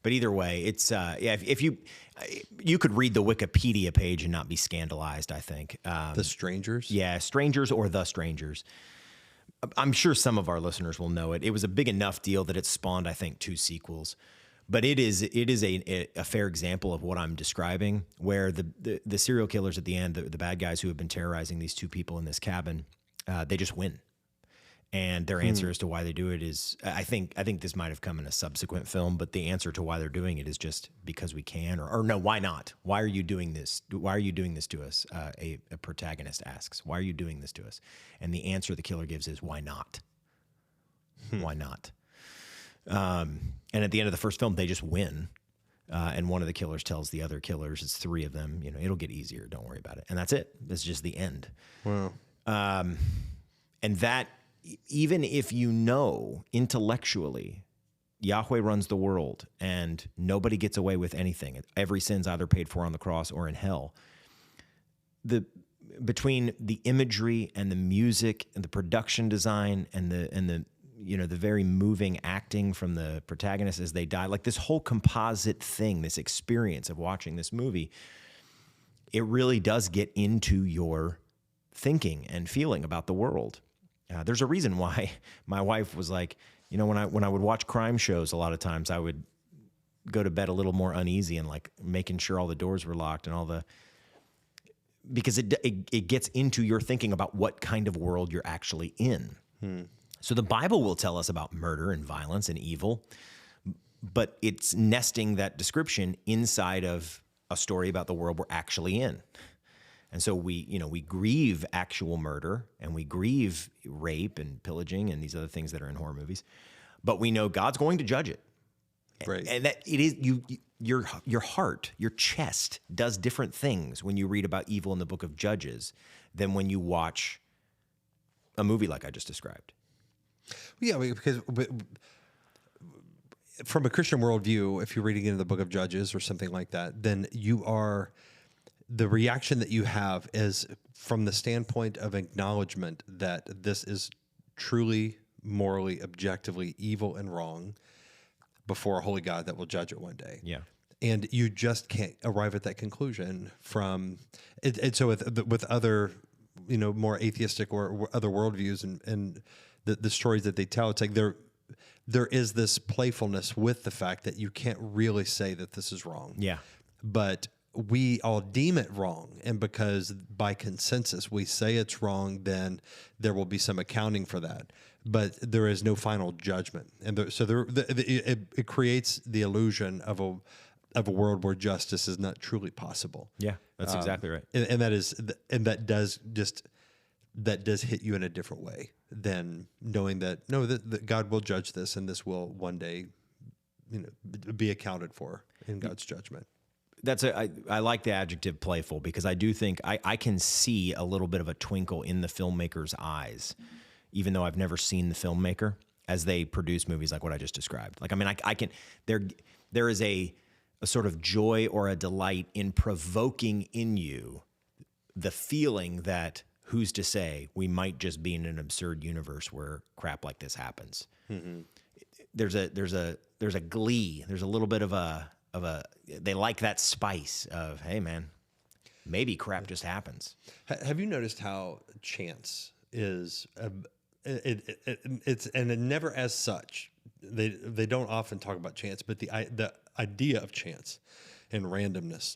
But either way, it's... if you could read the Wikipedia page and not be scandalized, I think. The Strangers? Yeah, Strangers or The Strangers. I'm sure some of our listeners will know it. It was a big enough deal that it spawned, I think, 2 sequels. But it is a fair example of what I'm describing, where the serial killers at the end, the bad guys who have been terrorizing these 2 people in this cabin, they just win. And their answer as to why they do it is, I think this might have come in a subsequent film, but the answer to why they're doing it is just because we can, or no, why not? Why are you doing this? Why are you doing this to us? A protagonist asks, why are you doing this to us? And the answer the killer gives is, why not? Why not? And at the end of the first film, they just win. And one of the killers tells the other killers, it's 3 of them, it'll get easier. Don't worry about it. And that's it. That's just the end. Wow. And that, even if intellectually, Yahweh runs the world and nobody gets away with anything, every sin's either paid for on the cross or in hell, between the imagery and the music and the production design and the the very moving acting from the protagonist as they die, like this whole composite thing, this experience of watching this movie, it really does get into your thinking and feeling about the world. There's a reason why my wife was like, when I would watch crime shows, a lot of times I would go to bed a little more uneasy and like making sure all the doors were locked and because it gets into your thinking about what kind of world you're actually in. So the Bible will tell us about murder and violence and evil, but it's nesting that description inside of a story about the world we're actually in. And so we grieve actual murder and we grieve rape and pillaging and these other things that are in horror movies, but we know God's going to judge it. Right. And that it is your heart, your chest does different things when you read about evil in the book of Judges than when you watch a movie like I just described. Yeah, because from a Christian worldview, if you're reading into the book of Judges or something like that, then the reaction that you have is from the standpoint of acknowledgement that this is truly, morally, objectively evil and wrong before a holy God that will judge it one day. Yeah. And you just can't arrive at that conclusion from it. And so with other, more atheistic or other worldviews and the stories that they tell, it's like there is this playfulness with the fact that you can't really say that this is wrong. Yeah. But we all deem it wrong. And because by consensus we say it's wrong, then there will be some accounting for that. But there is no final judgment. And it creates the illusion of a world where justice is not truly possible. Yeah, that's exactly right. And that does hit you in a different way than knowing that that God will judge this and this will one day, be accounted for in God's judgment. I like the adjective playful because I do think I can see a little bit of a twinkle in the filmmaker's eyes, even though I've never seen the filmmaker as they produce movies like what I just described. Like, I mean, I can, there is a sort of joy or a delight in provoking in you the feeling that who's to say we might just be in an absurd universe where crap like this happens. Mm-hmm. There's a glee. There's a little bit of a they like that spice of, hey man, maybe crap just happens. Have you noticed how chance is it's and it never as such. They don't often talk about chance, but the idea of chance and randomness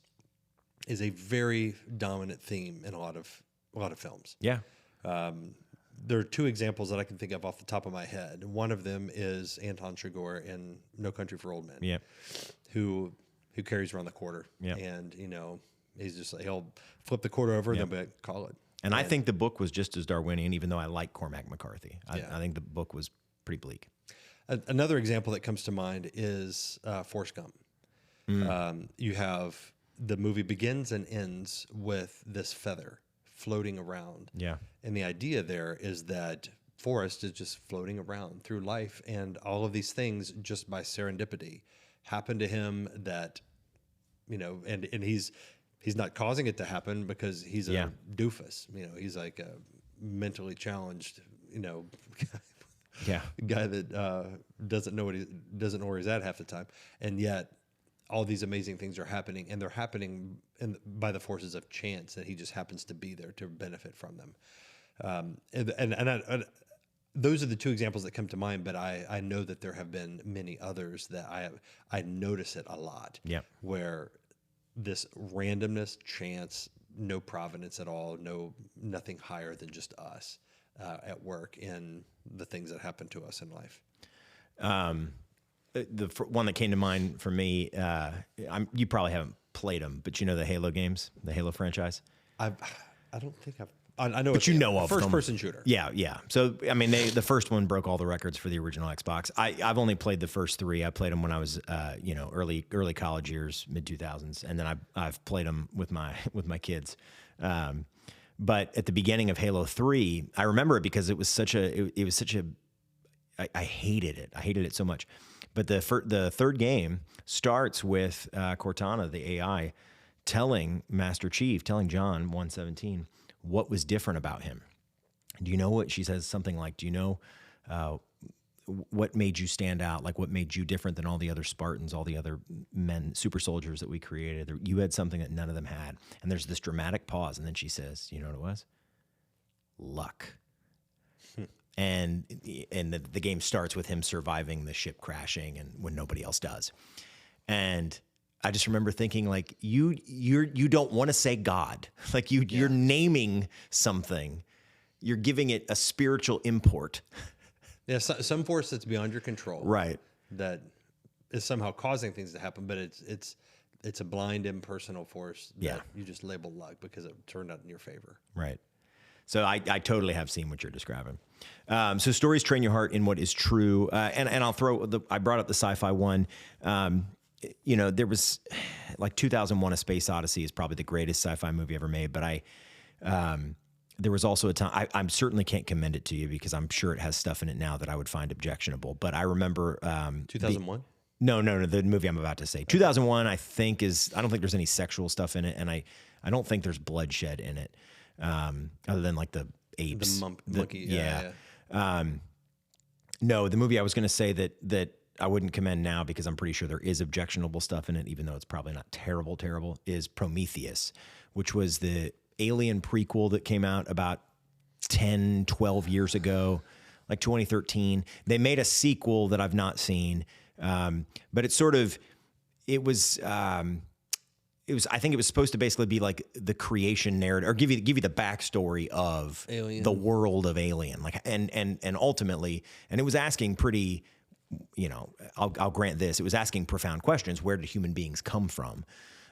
is a very dominant theme in a lot of films. Yeah. There are two examples that I can think of off the top of my head. One of them is Anton Chigurh in No Country for Old Men. Yeah. Who carries around the quarter. Yeah. And he's just like, he'll flip the quarter over and then call it. And I think the book was just as Darwinian, even though I like Cormac McCarthy. I think the book was pretty bleak. Another example that comes to mind is Forrest Gump. You have the movie begins and ends with this feather floating around. Yeah. And the idea there is that Forrest is just floating around through life, and all of these things just by serendipity happen to him that, and he's not causing it to happen because he's a doofus. He's like a mentally challenged, guy that doesn't know where he's at half the time, and yet all these amazing things are happening, and they're happening by the forces of chance that he just happens to be there to benefit from them. And those are the two examples that come to mind, but I know that there have been many others that I notice it a lot. Yeah. Where this randomness, chance, no providence at all, nothing higher than just us at work in the things that happen to us in life. The one that came to mind for me, you probably haven't played them, but the Halo games, the Halo franchise. I don't think I know, but of them. First-person shooter. Yeah. So I mean, the first one broke all the records for the original Xbox. I've only played the first three. I played them when I was, early college years, mid 2000s, and then I've played them with my kids. But at the beginning of Halo 3, I remember it because it was such a. I hated it. I hated it so much. But the third game starts with Cortana, the AI, telling Master Chief, telling John 1:17, what was different about him. Do you know what she says? Something like, do you know what made you stand out? Like what made you different than all the other Spartans, all the other men, super soldiers that we created? You had something that none of them had. And there's this dramatic pause. And then she says, you know what it was? Luck. And the game starts with him surviving the ship crashing and when nobody else does. And I just remember thinking, like, you don't want to say God. Like you're naming something. You're giving it a spiritual import. Yeah, some force that's beyond your control. Right. That is somehow causing things to happen, but it's a blind, impersonal force that you just label luck because it turned out in your favor. Right. So I totally have seen what you're describing. So stories train your heart in what is true. And I'll I brought up the sci-fi one. There was like 2001: A Space Odyssey is probably the greatest sci-fi movie ever made. But there was also a time, I certainly can't commend it to you because I'm sure it has stuff in it now that I would find objectionable. But I remember 2001. No, the movie I'm about to say. 2001, I don't think there's any sexual stuff in it, and I don't think there's bloodshed in it. Other than like the apes, the monkey, no, the movie I was going to say that I wouldn't commend now because I'm pretty sure there is objectionable stuff in it, even though it's probably not terrible, is Prometheus, which was the Alien prequel that came out about 10, 12 years ago, like 2013. They made a sequel that I've not seen, but it was. I think it was supposed to basically be like the creation narrative, or give you the backstory of Alien. The world of Alien, like and ultimately, and it was asking pretty, I'll grant this, it was asking profound questions. Where did human beings come from?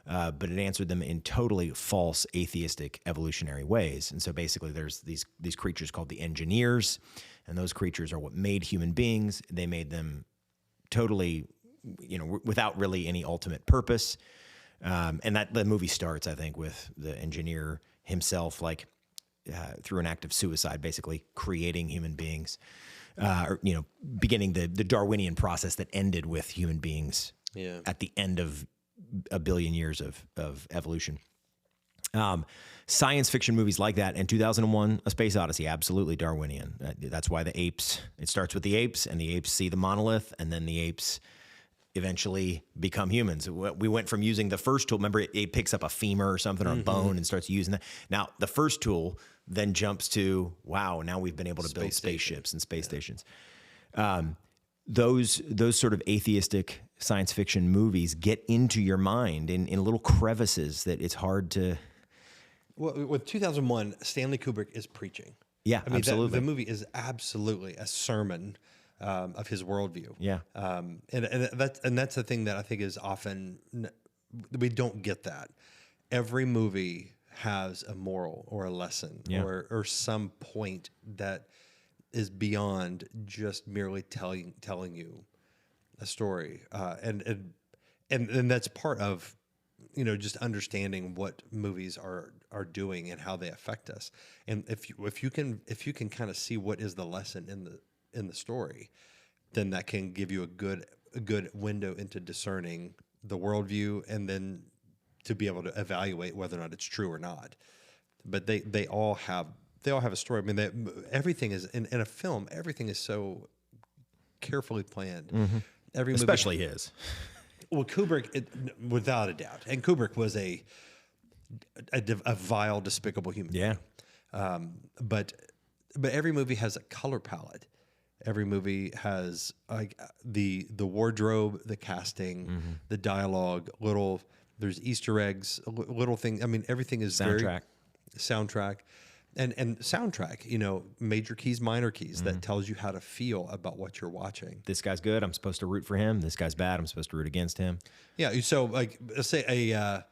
But it answered them in totally false atheistic evolutionary ways. And so basically, there's these creatures called the engineers, and those creatures are what made human beings. They made them totally, without really any ultimate purpose. And that the movie starts, I think, with the engineer himself, through an act of suicide, basically creating human beings, beginning the Darwinian process that ended with human beings at the end of a billion years of evolution. Science fiction movies like that, and 2001: A Space Odyssey, absolutely Darwinian. That's why it starts with the apes, and the apes see the monolith, and then the apes eventually become humans. We went from using the first tool. Remember, it picks up a femur or something or a bone and starts using that. Now, the first tool then jumps to, wow, now we've been able to build spaceships and space stations. Those sort of atheistic science fiction movies get into your mind in little crevices that it's hard to... Well, with 2001, Stanley Kubrick is preaching. Yeah, absolutely. The movie is absolutely a sermon of his worldview. Yeah. And that's the thing that I think is often, we don't get that. Every movie has a moral or a lesson or some point that is beyond just merely telling you a story. And that's part of, just understanding what movies are doing and how they affect us. And if you can kind of see what is the lesson in the story, then that can give you a good window into discerning the worldview, and then to be able to evaluate whether or not it's true or not. But they all have a story. I mean, everything is in a film. Everything is so carefully planned. Mm-hmm. Every movie, especially his. Well, Kubrick, without a doubt, and Kubrick was a vile, despicable human being. But every movie has a color palette. Every movie has the wardrobe, the casting, the dialogue, there's Easter eggs, little things. I mean, everything is soundtrack. And soundtrack, major keys, minor keys, that tells you how to feel about what you're watching. This guy's good, I'm supposed to root for him. This guy's bad, I'm supposed to root against him. Yeah. So let's say a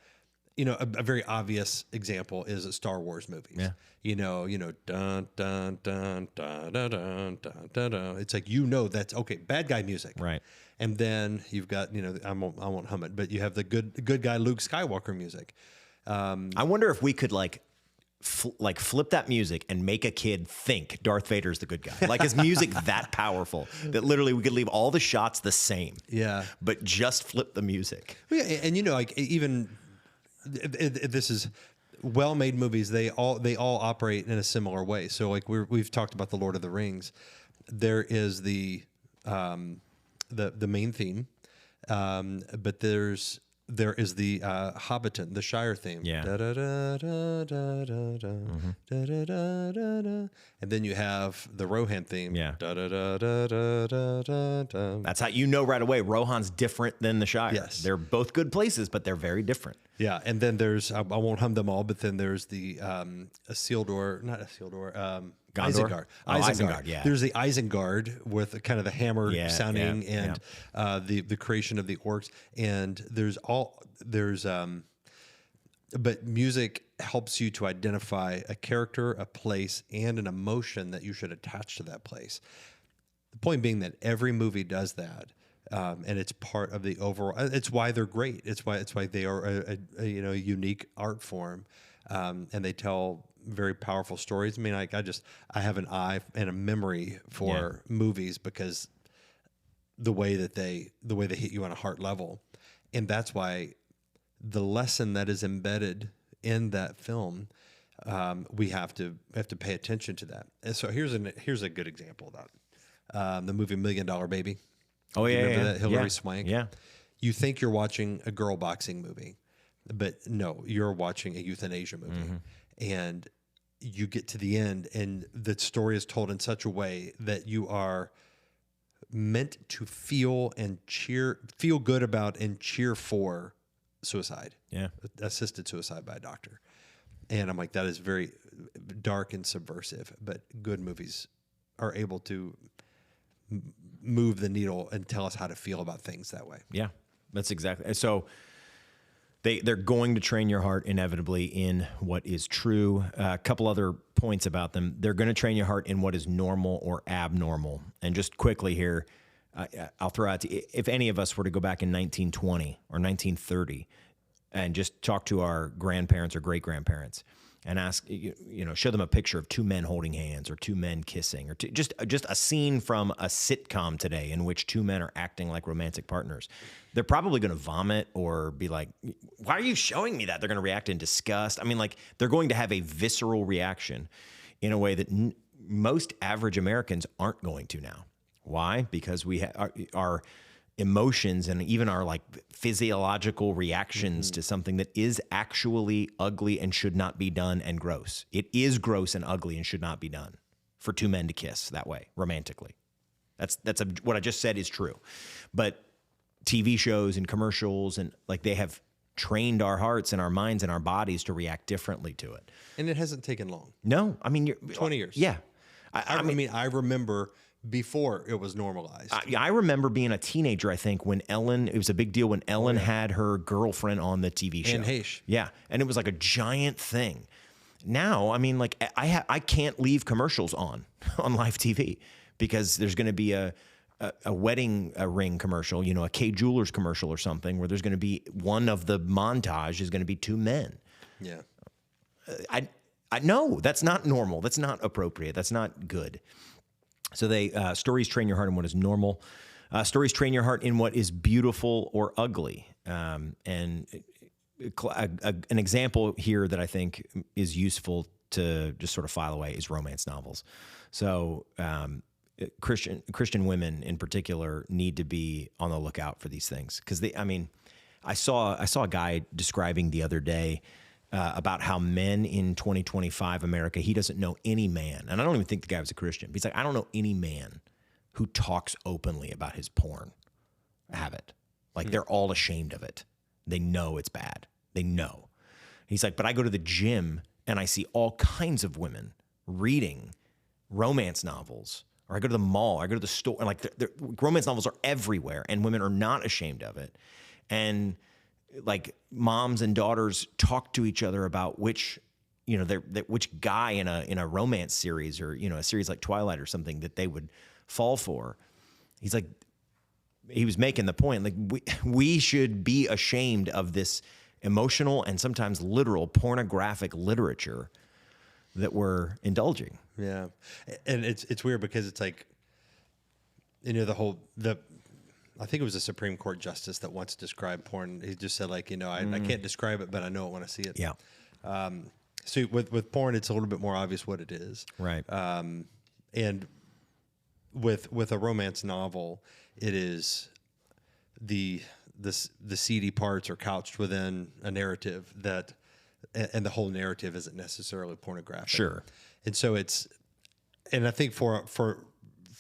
very obvious example is Star Wars movies. Yeah. Dun dun dun dun dun dun dun dun dun. It's like, that's okay, bad guy music. Right. And then you've got, I won't hum it, but you have the good guy Luke Skywalker music. I wonder if we could flip that music and make a kid think Darth Vader's the good guy. Like, is music that powerful that literally we could leave all the shots the same? Yeah. But just flip the music. Yeah, and even this is well-made movies, they all operate in a similar way. So like we've talked about the Lord of the Rings. There is the main theme, but there is the Hobbiton, the Shire theme. Yeah. Da, da, da, da, da, da, da, da, da, da, da, da. And then you have the Rohan theme. Yeah. Da, da, da, da, da, da, da, da. That's how you know right away Rohan's different than the Shire. Yes. They're both good places, but they're very different. Yeah, and then there's I won't hum them all, but then there's the Isildur, not Isildur, Gondor? Isengard. Oh, Isengard, yeah. There's the Isengard with kind of the hammer Yeah, sounding yeah, and the creation of the orcs, and but music helps you to identify a character, a place, and an emotion that you should attach to that place. The point being that every movie does that. And it's part of the overall. It's why they're great. It's why they are a unique art form, and they tell very powerful stories. I mean, I have an eye and a memory for movies because the way they hit you on a heart level, and that's why the lesson that is embedded in that film, we have to pay attention to that. And so here's a good example of that. The movie $1 Million Baby. Oh, yeah, Remember yeah. that Hilary Swank? Yeah. You think you're watching a girl boxing movie, but no, you're watching a euthanasia movie. And you get to the end, and the story is told in such a way that you are meant to feel good about and cheer for suicide. Yeah. Assisted suicide by a doctor. And I'm like, that is very dark and subversive, but good movies are able to move the needle and tell us how to feel about things that way. Yeah, that's exactly. So they're going to train your heart inevitably in what is true. A couple other points about them. They're going to train your heart in what is normal or abnormal. And just quickly here, I'll throw out if any of us were to go back in 1920 or 1930 and just talk to our grandparents or great-grandparents and ask, show them a picture of two men holding hands or two men kissing or just a scene from a sitcom today in which two men are acting like romantic partners. They're probably going to vomit or be like, why are you showing me that? They're going to react in disgust. I mean, like, they're going to have a visceral reaction in a way that most average Americans aren't going to now. Why? Because we our emotions and even our like physiological reactions to something that is actually ugly and should not be done and gross. It is gross and ugly and should not be done for two men to kiss that way romantically. What I just said is true. But TV shows and commercials and like they have trained our hearts and our minds and our bodies to react differently to it. And it hasn't taken long. No, I mean, 20 years. Yeah. I mean, I remember before it was normalized. I remember being a teenager, I think, when Ellen, it was a big deal when Ellen had her girlfriend on the TV show. Anne Heche. Yeah. And it was like a giant thing. Now, I mean, like I can't leave commercials on live TV because there's going to be a wedding ring commercial, a Kay Jewelers commercial or something where there's going to be one of the montage is going to be two men. Yeah. I no, that's not normal. That's not appropriate. That's not good. So stories train your heart in what is normal. Stories train your heart in what is beautiful or ugly. And an example here that I think is useful to just sort of file away is romance novels. So Christian women in particular need to be on the lookout for these things because I saw a guy describing the other day about how men in 2025 America, he doesn't know any man, and I don't even think the guy was a Christian, but he's like, I don't know any man who talks openly about his porn habit. Like they're all ashamed of it. They know it's bad. They know. He's like, but I go to the gym and I see all kinds of women reading romance novels, or I go to the mall, I go to the store, and like romance novels are everywhere, and women are not ashamed of it. And like moms and daughters talk to each other about which guy in a romance series or a series like Twilight or something that they would fall for. He's like, he was making the point like we should be ashamed of this emotional and sometimes literal pornographic literature that we're indulging. Yeah, and it's weird because it's like I think it was a Supreme Court justice that once described porn. He just said, like, I can't describe it, but I know it when I see it. Yeah. So with porn, it's a little bit more obvious what it is. Right. And with a romance novel, it is the seedy parts are couched within a narrative and the whole narrative isn't necessarily pornographic. Sure. And so and I think for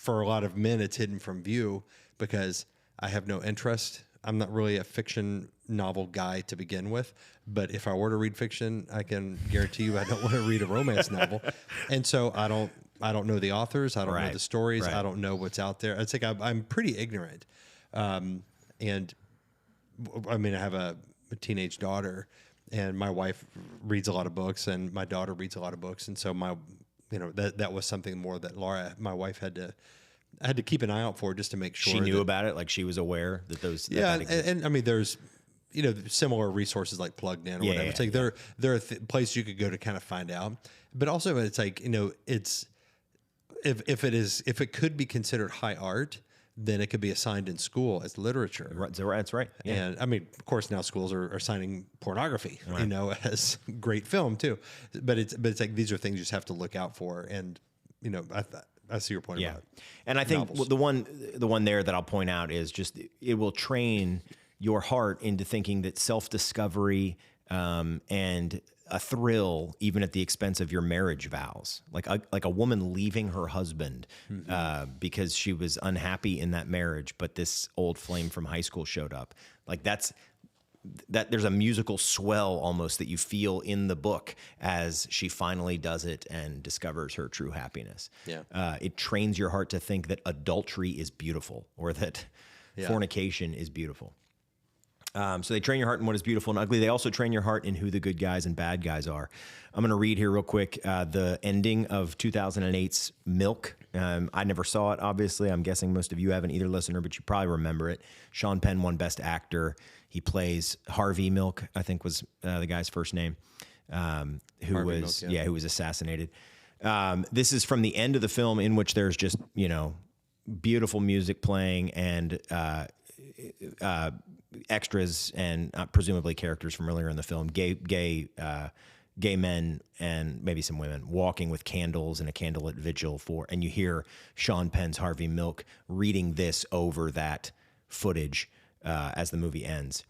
a lot of men, it's hidden from view because I have no interest. I'm not really a fiction novel guy to begin with, but if I were to read fiction, I can guarantee you I don't want to read a romance novel. And so I don't know the authors. I don't know the stories. Right. I don't know what's out there. It's like I'm pretty ignorant. And I mean, I have a teenage daughter, and my wife reads a lot of books, and my daughter reads a lot of books. And so that was something more that Laura, my wife, I had to keep an eye out for just to make sure she knew about it. Like she was aware that those. Yeah. And I mean, there's, similar resources like Plugged In or whatever. It's like there are places you could go to kind of find out, but also it's like, it's, if it could be considered high art, then it could be assigned in school as literature. That's right. Yeah. And I mean, of course, now schools are assigning pornography, as great film too. But it's like these are things you just have to look out for. And I see your point. Yeah, about and I think novels. the one there that I'll point out is just it will train your heart into thinking that self-discovery and a thrill, even at the expense of your marriage vows, like a woman leaving her husband because she was unhappy in that marriage, but this old flame from high school showed up. Like that there's a musical swell almost that you feel in the book as she finally does it and discovers her true happiness. Yeah. It trains your heart to think that adultery is beautiful or that fornication is beautiful. So they train your heart in what is beautiful and ugly. They also train your heart in who the good guys and bad guys are. I'm going to read here real quick the ending of 2008's Milk. I never saw it, obviously. I'm guessing most of you haven't either, listener, but you probably remember it. Sean Penn won Best Actor. He plays Harvey Milk, I think was the guy's first name, who was assassinated. This is from the end of the film in which there's just, beautiful music playing and extras and presumably characters from earlier in the film, gay men and maybe some women walking with candles in a candlelit vigil and you hear Sean Penn's Harvey Milk reading this over that footage as the movie ends.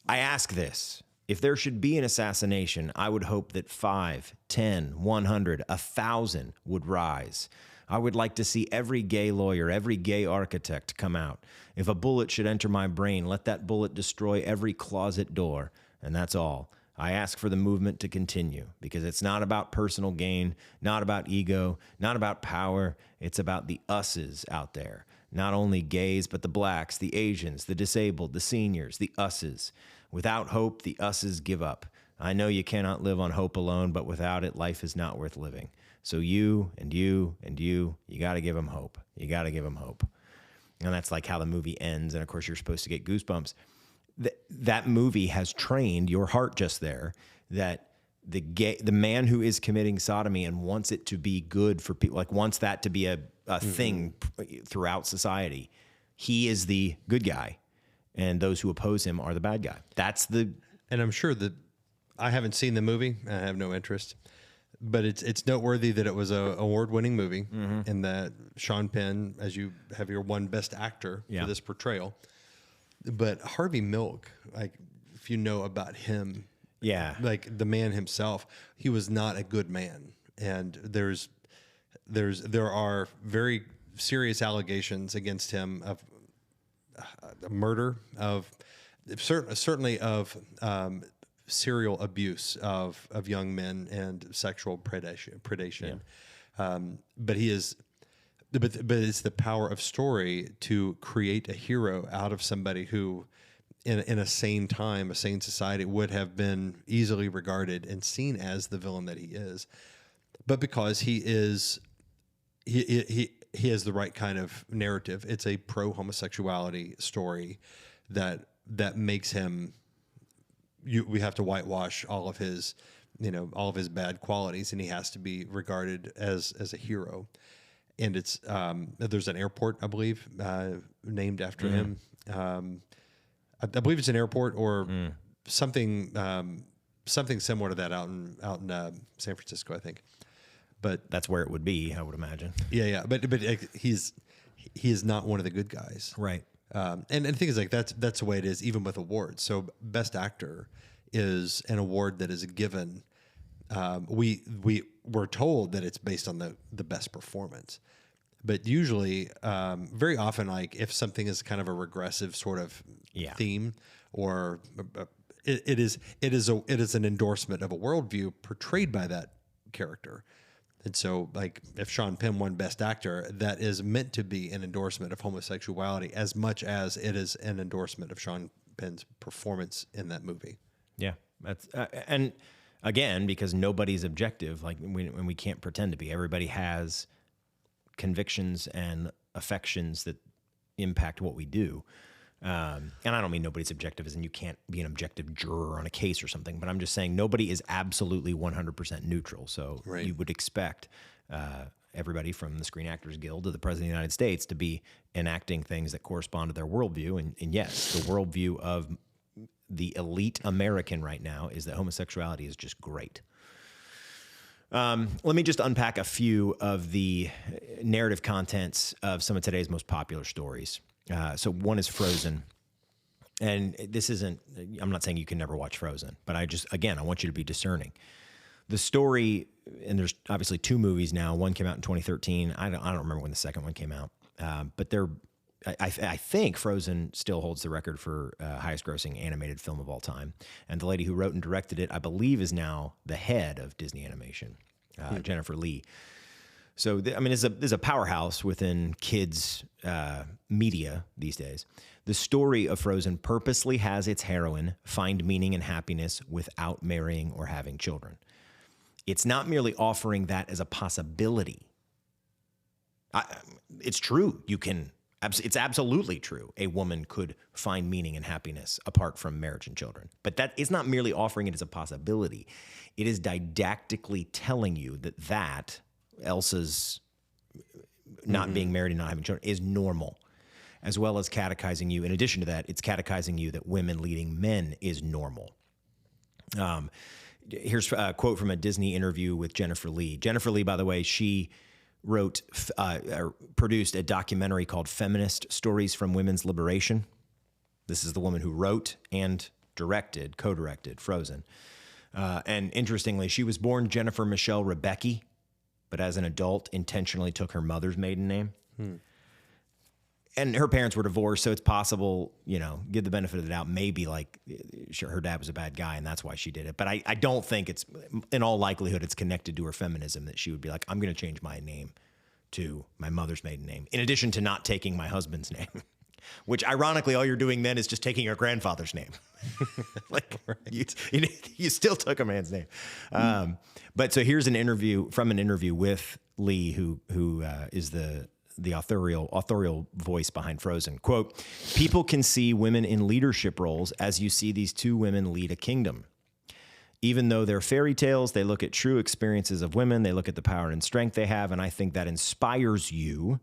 I ask this: if there should be an assassination, I would hope that 5, 10, 100, 1,000 would rise. I would like to see every gay lawyer, every gay architect come out. If a bullet should enter my brain, let that bullet destroy every closet door. And that's all. I ask for the movement to continue because it's not about personal gain, not about ego, not about power. It's about the us's out there. Not only gays, but the blacks, the Asians, the disabled, the seniors, the us's. Without hope, the us's give up. I know you cannot live on hope alone, but without it, life is not worth living. So you and you and you got to give them hope. You got to give them hope. And that's like how the movie ends. And of course, you're supposed to get goosebumps. That movie has trained your heart just there that the man who is committing sodomy and wants it to be good for people, like wants that to be a thing throughout society, he is the good guy. And those who oppose him are the bad guy. And I'm sure that I haven't seen the movie. I have no interest. But it's noteworthy that it was a award-winning movie and that Sean Penn, as you have your won Best Actor for this portrayal. But Harvey Milk, like if you know about him, like the man himself, he was not a good man. And there are very serious allegations against him of murder, of certainly of serial abuse of young men and sexual predation. But it's the power of story to create a hero out of somebody who in a sane time, a sane society would have been easily regarded and seen as the villain that he is. But because he has the right kind of narrative. It's a pro-homosexuality story that makes him. We have to whitewash all of his bad qualities, and he has to be regarded as a hero. And it's there's an airport, I believe, named after him. I believe it's an airport or something something similar to that out in San Francisco, I think. But That's where it would be, I would imagine. yeah. But he is not one of the good guys, Right. And the thing is, like, that's the way it is, even with awards. So Best Actor is an award that is given. We're told that it's based on the best performance, but usually, very often, like if something is kind of a regressive sort of theme, or it is an endorsement of a worldview portrayed by that character. And so, like, if Sean Penn won Best Actor, that is meant to be an endorsement of homosexuality as much as it is an endorsement of Sean Penn's performance in that movie. Yeah, that's and again, because nobody's objective, like we can't pretend to be. Everybody has convictions and affections that impact what we do. And I don't mean nobody's objective as in you can't be an objective juror on a case or something, but I'm just saying nobody is absolutely 100% neutral. So you would expect everybody from the Screen Actors Guild to the President of the United States to be enacting things that correspond to their worldview. And yes, the worldview of the elite American right now is that homosexuality is just great. Let me just unpack a few of the narrative contents of some of today's most popular stories. So one is Frozen. And this isn't, I'm not saying you can never watch Frozen, but I want you to be discerning. The story, and there's obviously two movies now. One came out in 2013. I don't remember when the second one came out. But I think Frozen still holds the record for highest grossing animated film of all time. And the lady who wrote and directed it, I believe, is now the head of Disney Animation, Jennifer Lee. So, there's a powerhouse within kids' media these days. The story of Frozen purposely has its heroine find meaning and happiness without marrying or having children. It's not merely offering that as a possibility. It's true. It's absolutely true. A woman could find meaning and happiness apart from marriage and children. But that is not merely offering it as a possibility. It is didactically telling you that Elsa's not being married and not having children is normal, as well as catechizing you. In addition to that, it's catechizing you that women leading men is normal. Here's a quote from a Disney interview with Jennifer Lee. Jennifer Lee, by the way, she wrote or produced a documentary called Feminist Stories from Women's Liberation. This is the woman who wrote and co-directed Frozen. And interestingly, she was born Jennifer Michelle Rebecki, but as an adult intentionally took her mother's maiden name. And her parents were divorced, so it's possible, give the benefit of the doubt, maybe like sure, her dad was a bad guy and that's why she did it. But I don't think it's, in all likelihood, it's connected to her feminism that she would be like, I'm going to change my name to my mother's maiden name, in addition to not taking my husband's name, which ironically, all you're doing then is just taking your grandfather's name. You still took a man's name. But so here's an interview with Lee, who is the authorial voice behind Frozen. Quote, "People can see women in leadership roles as you see these two women lead a kingdom. Even though they're fairy tales, they look at true experiences of women. They look at the power and strength they have, and I think that inspires you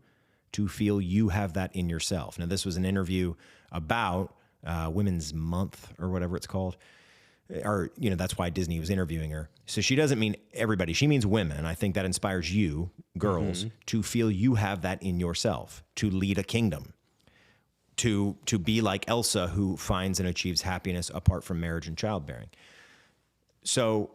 to feel you have that in yourself." Now, this was an interview about Women's Month or whatever it's called. Or, that's why Disney was interviewing her. So she doesn't mean everybody. She means women. I think that inspires you, girls, to feel you have that in yourself, to lead a kingdom, to be like Elsa, who finds and achieves happiness apart from marriage and childbearing. So,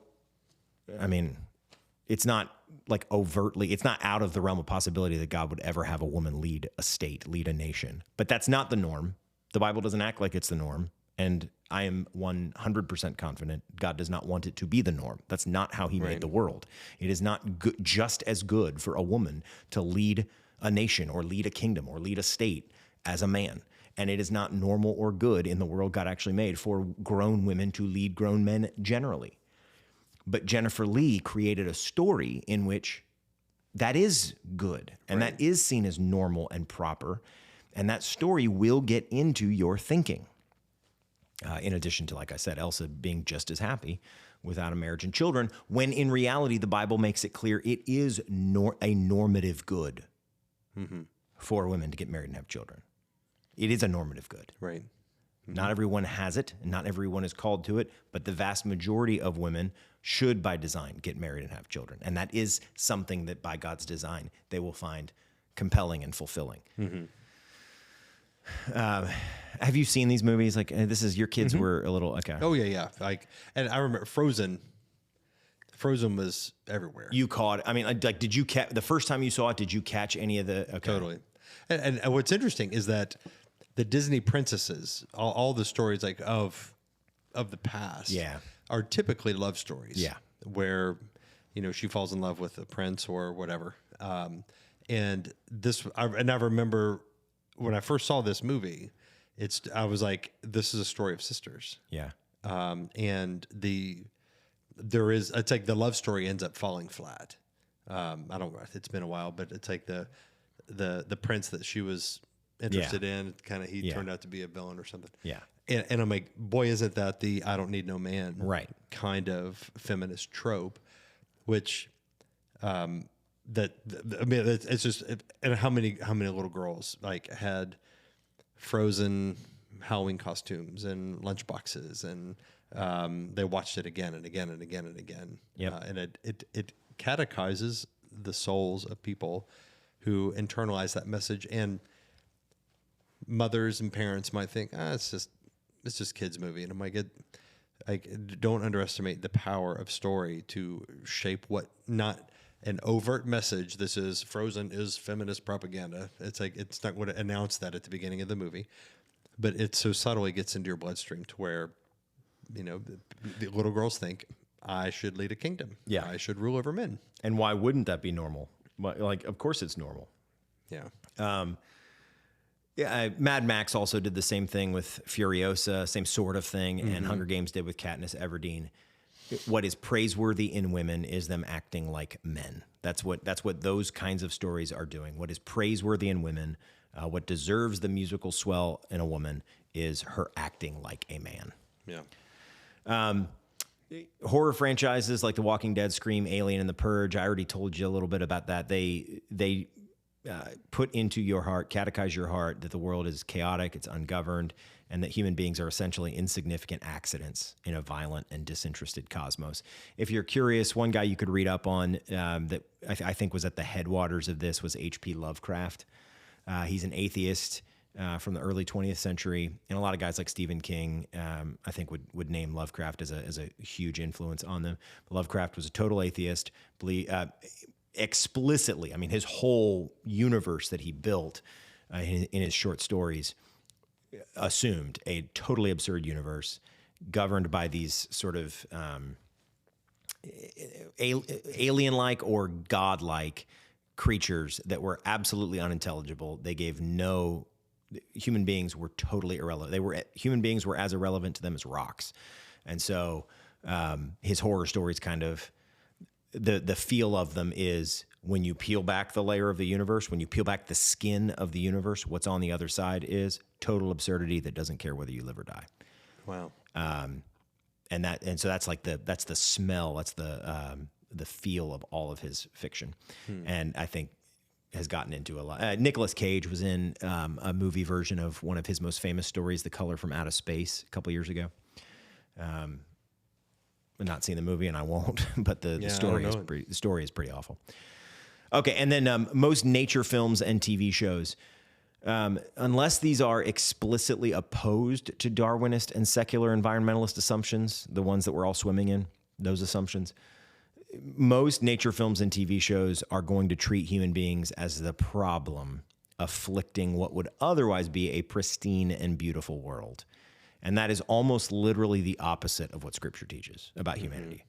it's not like overtly, it's not out of the realm of possibility that God would ever have a woman lead a state, lead a nation. But that's not the norm. The Bible doesn't act like it's the norm. And I am 100% confident God does not want it to be the norm. That's not how he made the world. It is not just as good for a woman to lead a nation or lead a kingdom or lead a state as a man. And it is not normal or good in the world God actually made for grown women to lead grown men generally. But Jennifer Lee created a story in which that is good and that is seen as normal and proper. And that story will get into your thinking. In addition to, like I said, Elsa being just as happy without a marriage and children, when in reality, the Bible makes it clear it is a normative good for women to get married and have children. It is a normative good. Right. Not everyone has it, and not everyone is called to it, but the vast majority of women should, by design, get married and have children. And that is something that, by God's design, they will find compelling and fulfilling. Have you seen these movies? Like, this is your kids were a little okay. Oh yeah. Like, and I remember Frozen. Frozen was everywhere. You caught it. I mean, like, did you catch the first time you saw it? Did you catch any of the? Okay. Totally. And what's interesting is that the Disney princesses, all the stories like of the past, are typically love stories. Yeah. Where, she falls in love with a prince or whatever. And I remember when I first saw this movie, I was like, this is a story of sisters. Yeah. And it's like the love story ends up falling flat. It's been a while, but it's like the prince that she was interested in, kind of, he turned out to be a villain or something. Yeah. And I'm like, boy, isn't that the I don't need no man kind of feminist trope, which, it's just, and how many little girls like had Frozen Halloween costumes and lunchboxes, and they watched it again and again and again and again. Yep. And it catechizes the souls of people who internalize that message. And mothers and parents might think, it's just kids' movie. And I'm like, don't underestimate the power of story to shape what, not an overt message. This is Frozen is feminist propaganda. It's like, it's not going to announce that at the beginning of the movie, but it so subtly gets into your bloodstream to where, the little girls think, I should lead a kingdom. Yeah. I should rule over men. And why wouldn't that be normal? Like, of course it's normal. Yeah. Mad Max also did the same thing with Furiosa, same sort of thing, and Hunger Games did with Katniss Everdeen. What is praiseworthy in women is them acting like men. That's what those kinds of stories are doing. What is praiseworthy in women, what deserves the musical swell in a woman, is her acting like a man. Yeah. Horror franchises like The Walking Dead, Scream, Alien, and The Purge. I already told you a little bit about that. They put into your heart, catechize your heart, that the world is chaotic, it's ungoverned, and that human beings are essentially insignificant accidents in a violent and disinterested cosmos. If you're curious, one guy you could read up on that I think was at the headwaters of this was H.P. Lovecraft. He's an atheist from the early 20th century, and a lot of guys like Stephen King, I think would name Lovecraft as a huge influence on them. Lovecraft was a total atheist, explicitly. I mean, his whole universe that he built in his short stories assumed a totally absurd universe governed by these sort of alien-like or godlike creatures that were absolutely unintelligible. They gave no... Human beings were totally irrelevant. Human beings were as irrelevant to them as rocks. And so his horror stories kind of... The feel of them is when you peel back the layer of the universe, when you peel back the skin of the universe, what's on the other side is total absurdity that doesn't care whether you live or die. Wow. And so that's like that's the smell, that's the feel of all of his fiction. And I think has gotten into a lot. Nicolas Cage was in a movie version of one of his most famous stories, The Color from Outer Space, a couple years ago. I've not seen the movie, and I won't. But the story is pretty awful. Okay, and then most nature films and TV shows, unless these are explicitly opposed to Darwinist and secular environmentalist assumptions, the ones that we're all swimming in, those assumptions, most nature films and TV shows are going to treat human beings as the problem afflicting what would otherwise be a pristine and beautiful world. And that is almost literally the opposite of what Scripture teaches about humanity.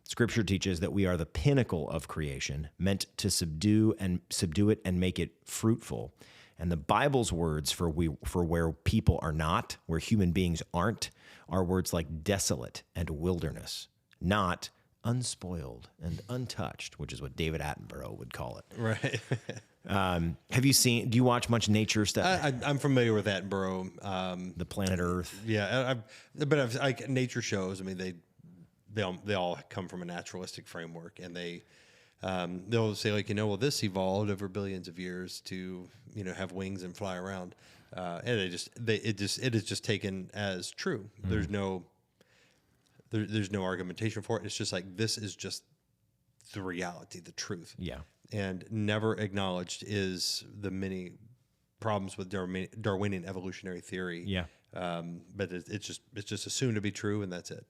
Scripture teaches that we are the pinnacle of creation, meant to subdue it and make it fruitful. And the Bible's words for where people are not, where human beings aren't, are words like desolate and wilderness, not unspoiled and untouched, which is what David Attenborough would call it. Right. Do you watch much nature stuff? I'm familiar with Attenborough. The Planet Earth. Yeah, but like nature shows. I mean, they all come from a naturalistic framework, and they'll say like, well, this evolved over billions of years to have wings and fly around. and it is just taken as true. There's no argumentation for it. It's just like, this is just the reality, the truth. Yeah. And never acknowledged is the many problems with Darwinian evolutionary theory. Yeah. But it's just assumed to be true, and that's it.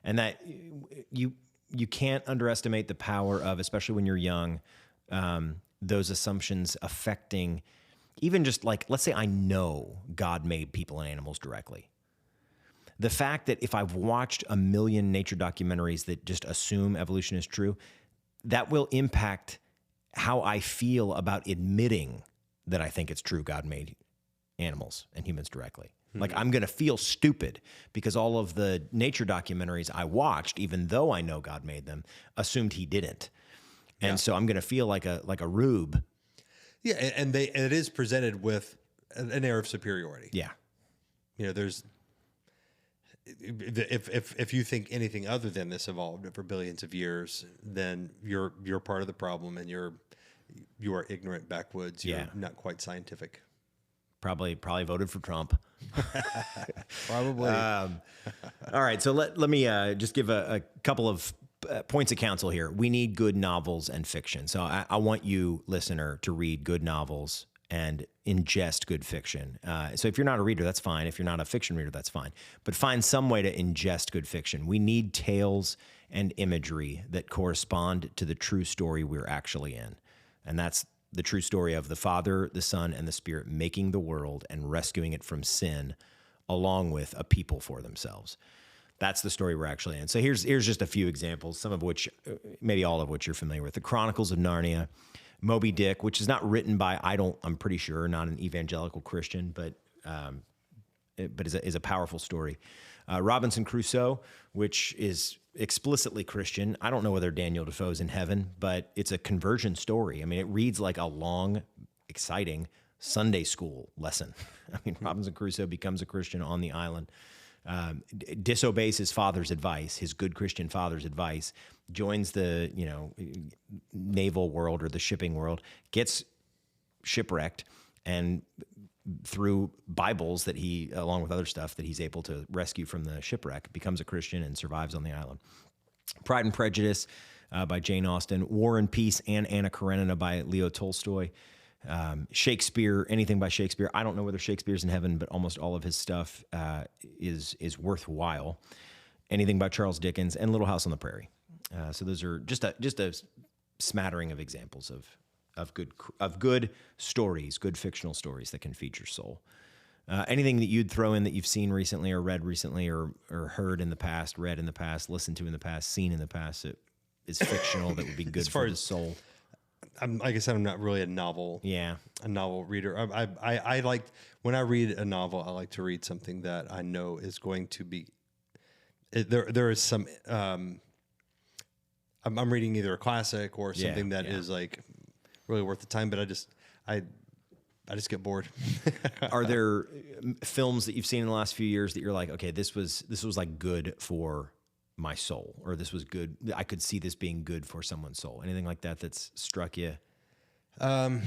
And that you can't underestimate the power of, especially when you're young, those assumptions affecting even just like, let's say I know God made people and animals directly. The fact that if I've watched a million nature documentaries that just assume evolution is true, that will impact how I feel about admitting that I think it's true God made animals and humans directly. Like, I'm going to feel stupid because all of the nature documentaries I watched, even though I know God made them, assumed he didn't. And so I'm going to feel like a rube. Yeah, and it is presented with an air of superiority. Yeah. You know, there's if you think anything other than this evolved for billions of years, then you're part of the problem, and you are ignorant backwoods. You're not quite scientific. Probably voted for Trump. Probably. All right, so let me just give a couple of points of counsel here. We need good novels and fiction. So I want you, listener, to read good novels and ingest good fiction. So if you're not a reader, that's fine. If you're not a fiction reader, that's fine. But find some way to ingest good fiction. We need tales and imagery that correspond to the true story we're actually in. And that's the true story of the Father, the Son, and the Spirit making the world and rescuing it from sin, along with a people for themselves. That's the story we're actually in. So here's just a few examples, some of which, maybe all of which you're familiar with. The Chronicles of Narnia, Moby Dick, which is not written by, I'm pretty sure, not an evangelical Christian, but is a powerful story. Robinson Crusoe, which is explicitly Christian. I don't know whether Daniel Defoe's in heaven, but it's a conversion story. I mean, it reads like a long, exciting Sunday school lesson. I mean, Robinson Crusoe becomes a Christian on the island, disobeys his father's advice, his good Christian father's advice, joins the naval world or the shipping world, gets shipwrecked, and through Bibles that he, along with other stuff that he's able to rescue from the shipwreck, becomes a Christian and survives on the island. Pride and Prejudice by Jane Austen, War and Peace and Anna Karenina by Leo Tolstoy, Shakespeare, anything by Shakespeare. I don't know whether Shakespeare's in heaven, but almost all of his stuff is worthwhile. Anything by Charles Dickens, and Little House on the Prairie. So those are just a smattering of examples of good stories, good fictional stories that can feed your soul. Anything that you'd throw in that you've seen recently or read recently or heard in the past, read in the past, listened to in the past, seen in the past that is fictional that would be good for the soul? Like I said, I'm not really a novel reader. I like, when I read a novel, I like to read something that I know is going to be, there is some, I'm reading either a classic or something that is like really worth the time, but I just get bored. Are there films that you've seen in the last few years that you're like, okay, this was like good for my soul, or this was good, I could see this being good for someone's soul? Anything like that that's struck you? I'd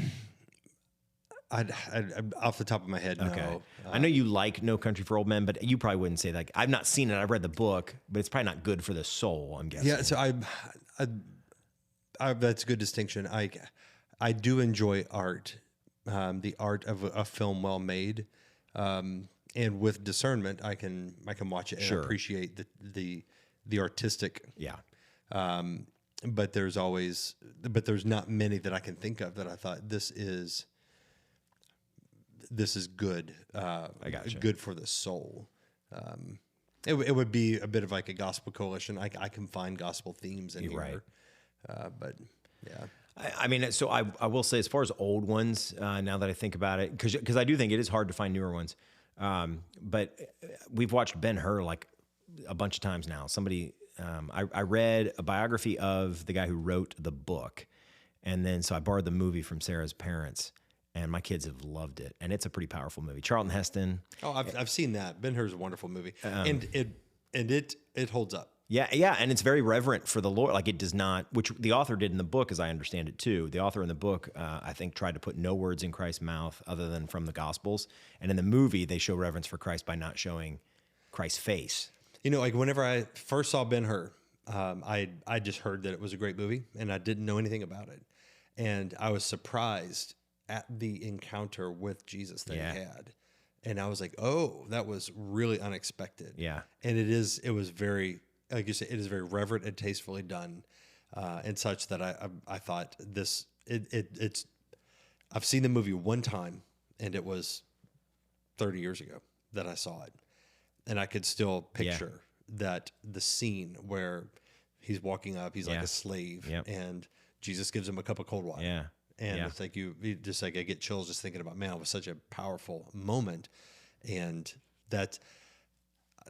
off the top of my head, okay. No. I know you like No Country for Old Men, but you probably wouldn't say that. I've not seen it. I've read the book, but it's probably not good for the soul, I'm guessing. Yeah, so I that's a good distinction. I do enjoy art, the art of a film well made, and with discernment, I can watch it and appreciate the artistic. Yeah. But there's not many that I can think of that I thought this is good. I gotcha. Good for the soul. It would be a bit of like a gospel coalition. I can find gospel themes in here. Right. But yeah. I mean, so I will say, as far as old ones, now that I think about it, because I do think it is hard to find newer ones. But we've watched Ben-Hur like a bunch of times now. I read a biography of the guy who wrote the book, and then so I borrowed the movie from Sarah's parents, and my kids have loved it, and it's a pretty powerful movie. Charlton Heston. Oh, I've seen that. Ben-Hur is a wonderful movie, and it holds up. Yeah, and it's very reverent for the Lord. Like it does not, which the author did in the book, as I understand it too. The author in the book, I think, tried to put no words in Christ's mouth other than from the Gospels. And in the movie, they show reverence for Christ by not showing Christ's face. You know, like whenever I first saw Ben-Hur, I just heard that it was a great movie, and I didn't know anything about it. And I was surprised at the encounter with Jesus that he had. And I was like, oh, that was really unexpected. Yeah. And it was very, like you said, it is very reverent and tastefully done, and such that I thought it's. I've seen the movie one time, and it was 30 years ago that I saw it, and I could still picture that the scene where he's walking up, he's like a slave, and Jesus gives him a cup of cold water. Yeah. And it's like you just like I get chills just thinking about, man, it was such a powerful moment, and that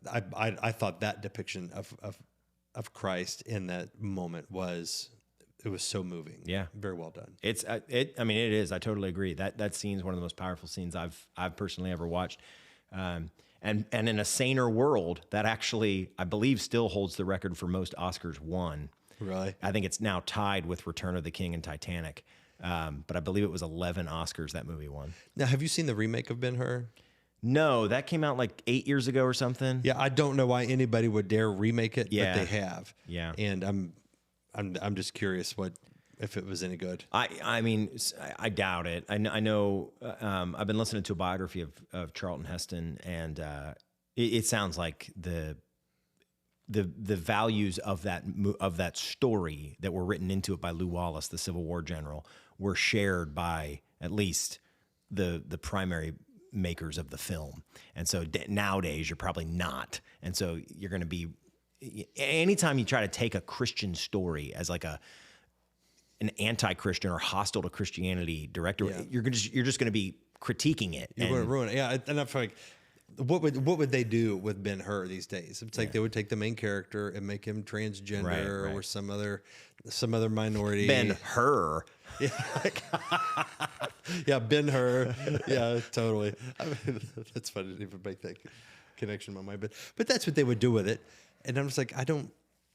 I thought that depiction of Christ in that moment was so moving. Yeah, very well done. I mean, it is. I totally agree. That scene is one of the most powerful scenes I've personally ever watched. And in a saner world, that actually I believe still holds the record for most Oscars won. Really, I think it's now tied with Return of the King and Titanic. But I believe it was 11 Oscars that movie won. Now, have you seen the remake of Ben-Hur? No, that came out like 8 years ago or something. Yeah, I don't know why anybody would dare remake it, but they have. Yeah, and I'm just curious if it was any good. I mean, I doubt it. I know. I've been listening to a biography of Charlton Heston, and it sounds like the values of that story that were written into it by Lew Wallace, the Civil War general, were shared by at least the primary makers of the film. And so nowadays you're probably not. And so you're going to be, anytime you try to take a Christian story as like an anti-Christian or hostile to Christianity director, you're just going to be critiquing it. You're going to ruin it. Yeah, and I feel like what would they do with Ben-Hur these days? It's like they would take the main character and make him transgender or some other minority. Ben-Hur. Yeah, Ben-Hur. Yeah, totally. I mean, that's funny to even make that connection in my mind. But that's what they would do with it. And I'm just like, I'm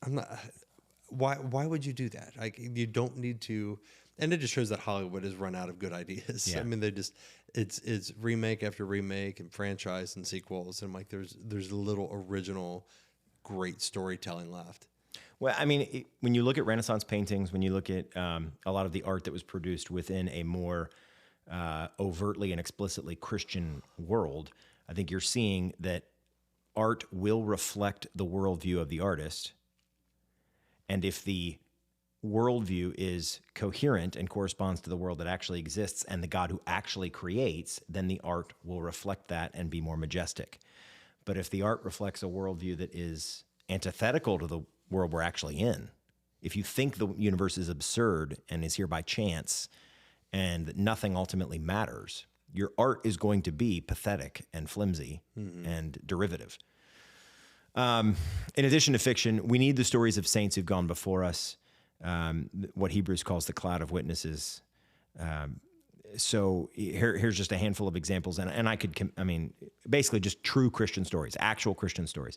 not. Why would you do that? Like, you don't need to. And it just shows that Hollywood has run out of good ideas. Yeah. I mean, it's remake after remake and franchise and sequels, and I'm like there's little original great storytelling left. Well, I mean, when you look at Renaissance paintings, when you look at a lot of the art that was produced within a more overtly and explicitly Christian world, I think you're seeing that art will reflect the worldview of the artist. And if the worldview is coherent and corresponds to the world that actually exists and the God who actually creates, then the art will reflect that and be more majestic. But if the art reflects a worldview that is antithetical to the world we're actually in, if you think the universe is absurd and is here by chance and that nothing ultimately matters, your art is going to be pathetic and flimsy and derivative. In addition to fiction, we need the stories of saints who've gone before us. What Hebrews calls the cloud of witnesses. So here's just a handful of examples, and I mean, basically just true Christian stories, actual Christian stories.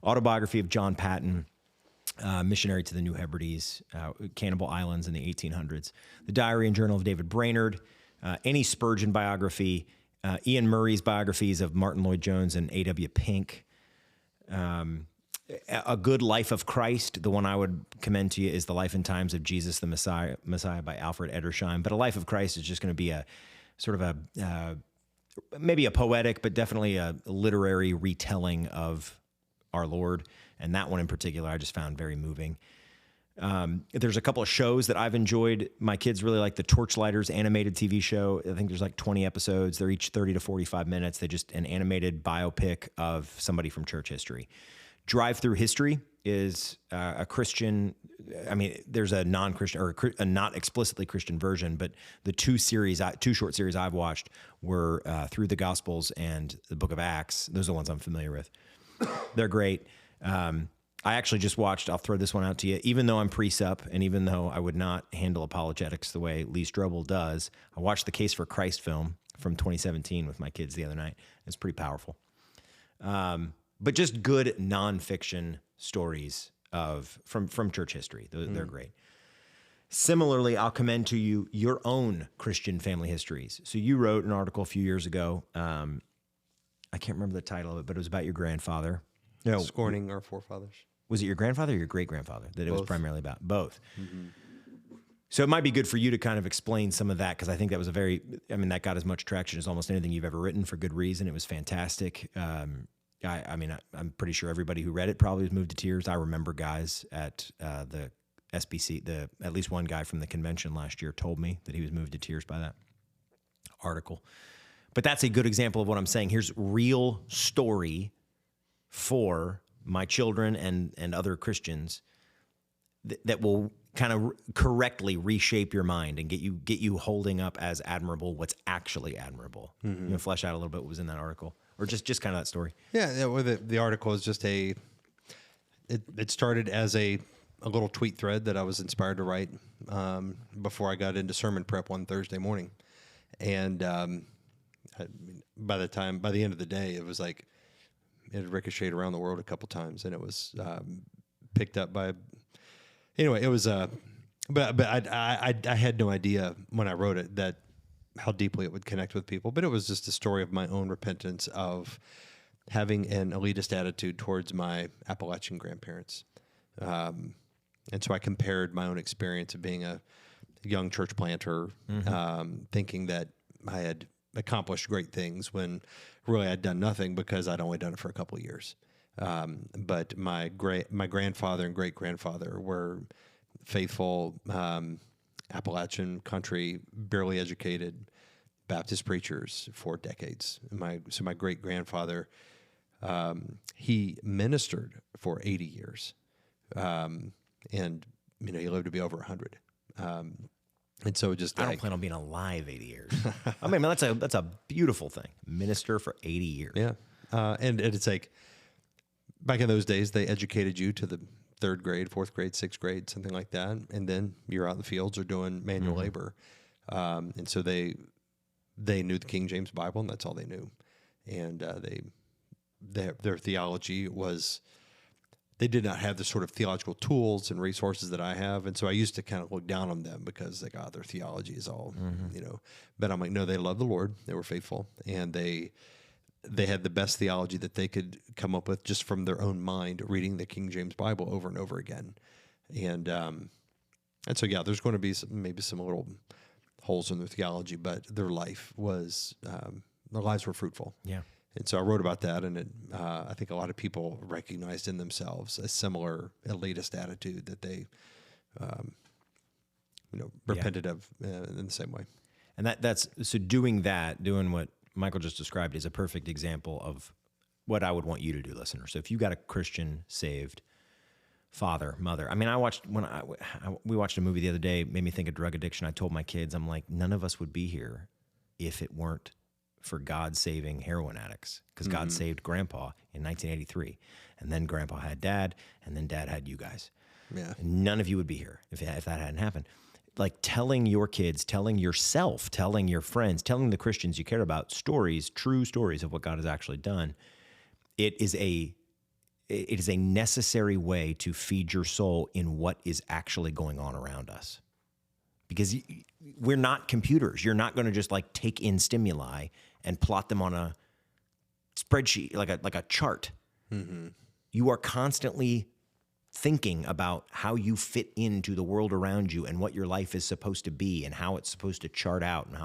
Autobiography of John Patton, missionary to the New Hebrides, Cannibal Islands in the 1800s. The Diary and Journal of David Brainerd, any Spurgeon biography, Ian Murray's biographies of Martin Lloyd-Jones and A.W. Pink. A good Life of Christ. The one I would commend to you is The Life and Times of Jesus the Messiah by Alfred Edersheim. But A Life of Christ is just going to be a sort of maybe a poetic, but definitely a literary retelling of our Lord. And that one in particular, I just found very moving. There's a couple of shows that I've enjoyed. My kids really like the Torchlighters animated TV show. I think there's like 20 episodes. They're each 30 to 45 minutes. They just an animated biopic of somebody from church history. Drive Through History is a Christian. I mean, there's a non-Christian or a not explicitly Christian version, but the two short series I've watched were Through the Gospels and the Book of Acts. Those are the ones I'm familiar with. They're great. I actually just watched, I'll throw this one out to you, even though I'm pre-sup and even though I would not handle apologetics the way Lee Strobel does, I watched the Case for Christ film from 2017 with my kids the other night. It's pretty powerful. But just good nonfiction stories from church history. They're great. Similarly, I'll commend to you your own Christian family histories. So you wrote an article a few years ago. I can't remember the title of it, but it was about your grandfather. No, scorning our forefathers. Was it your grandfather or your great-grandfather that it was Both. primarily about? Both. Mm-hmm. So it might be good for you to kind of explain some of that, because I think that was that got as much traction as almost anything you've ever written, for good reason. It was fantastic. I'm pretty sure everybody who read it probably was moved to tears. I remember guys at the SBC, at least one guy from the convention last year told me that he was moved to tears by that article. But that's a good example of what I'm saying. Here's real story for my children and other Christians that will kind of correctly reshape your mind and get you holding up as admirable what's actually admirable. Mm-hmm. You want to flesh out a little bit what was in that article, or just kind of that story? Yeah, well, the article is just it started as a little tweet thread that I was inspired to write before I got into sermon prep one Thursday morning, and by the end of the day, it was like it had ricocheted around the world a couple times, and it was picked up by. Anyway, it was but I had no idea when I wrote it that how deeply it would connect with people. But it was just a story of my own repentance of having an elitist attitude towards my Appalachian grandparents. And so I compared my own experience of being a young church planter, thinking that I had accomplished great things when really I'd done nothing because I'd only done it for a couple of years. But my grandfather and great grandfather were faithful Appalachian country, barely educated Baptist preachers for decades. So my great grandfather, he ministered for 80 years, and he lived to be over 100. And so just I don't plan on being alive 80 years. I mean, that's a beautiful thing. Minister for 80 years. Yeah, and it's like. Back in those days, they educated you to the 3rd grade, 4th grade, 6th grade, something like that, and then you're out in the fields or doing manual labor. And so they knew the King James Bible, and that's all they knew. And their theology was, they did not have the sort of theological tools and resources that I have, and so I used to kind of look down on them because their theology is all, But I'm like, no, they loved the Lord, they were faithful, and they had the best theology that they could come up with just from their own mind, reading the King James Bible over and over again. And so, yeah, there's going to be maybe some little holes in their theology, but their lives were fruitful. Yeah. And so I wrote about that, and I think a lot of people recognized in themselves a similar elitist attitude that they, repented of in the same way. And that's doing what Michael just described is a perfect example of what I would want you to do, listener. So if you got a Christian saved father, mother, I mean, we watched a movie the other day, made me think of drug addiction. I told my kids, I'm like, none of us would be here if it weren't for God saving heroin addicts, because God saved Grandpa in 1983, and then Grandpa had Dad, and then Dad had you guys. Yeah, and none of you would be here if that hadn't happened. Like telling your kids, telling yourself, telling your friends, telling the Christians you care about stories, true stories of what God has actually done. It is a necessary way to feed your soul in what is actually going on around us. Because we're not computers. You're not going to just like take in stimuli and plot them on a spreadsheet, like a chart. Mm-hmm. You are constantly thinking about how you fit into the world around you and what your life is supposed to be and how it's supposed to chart out and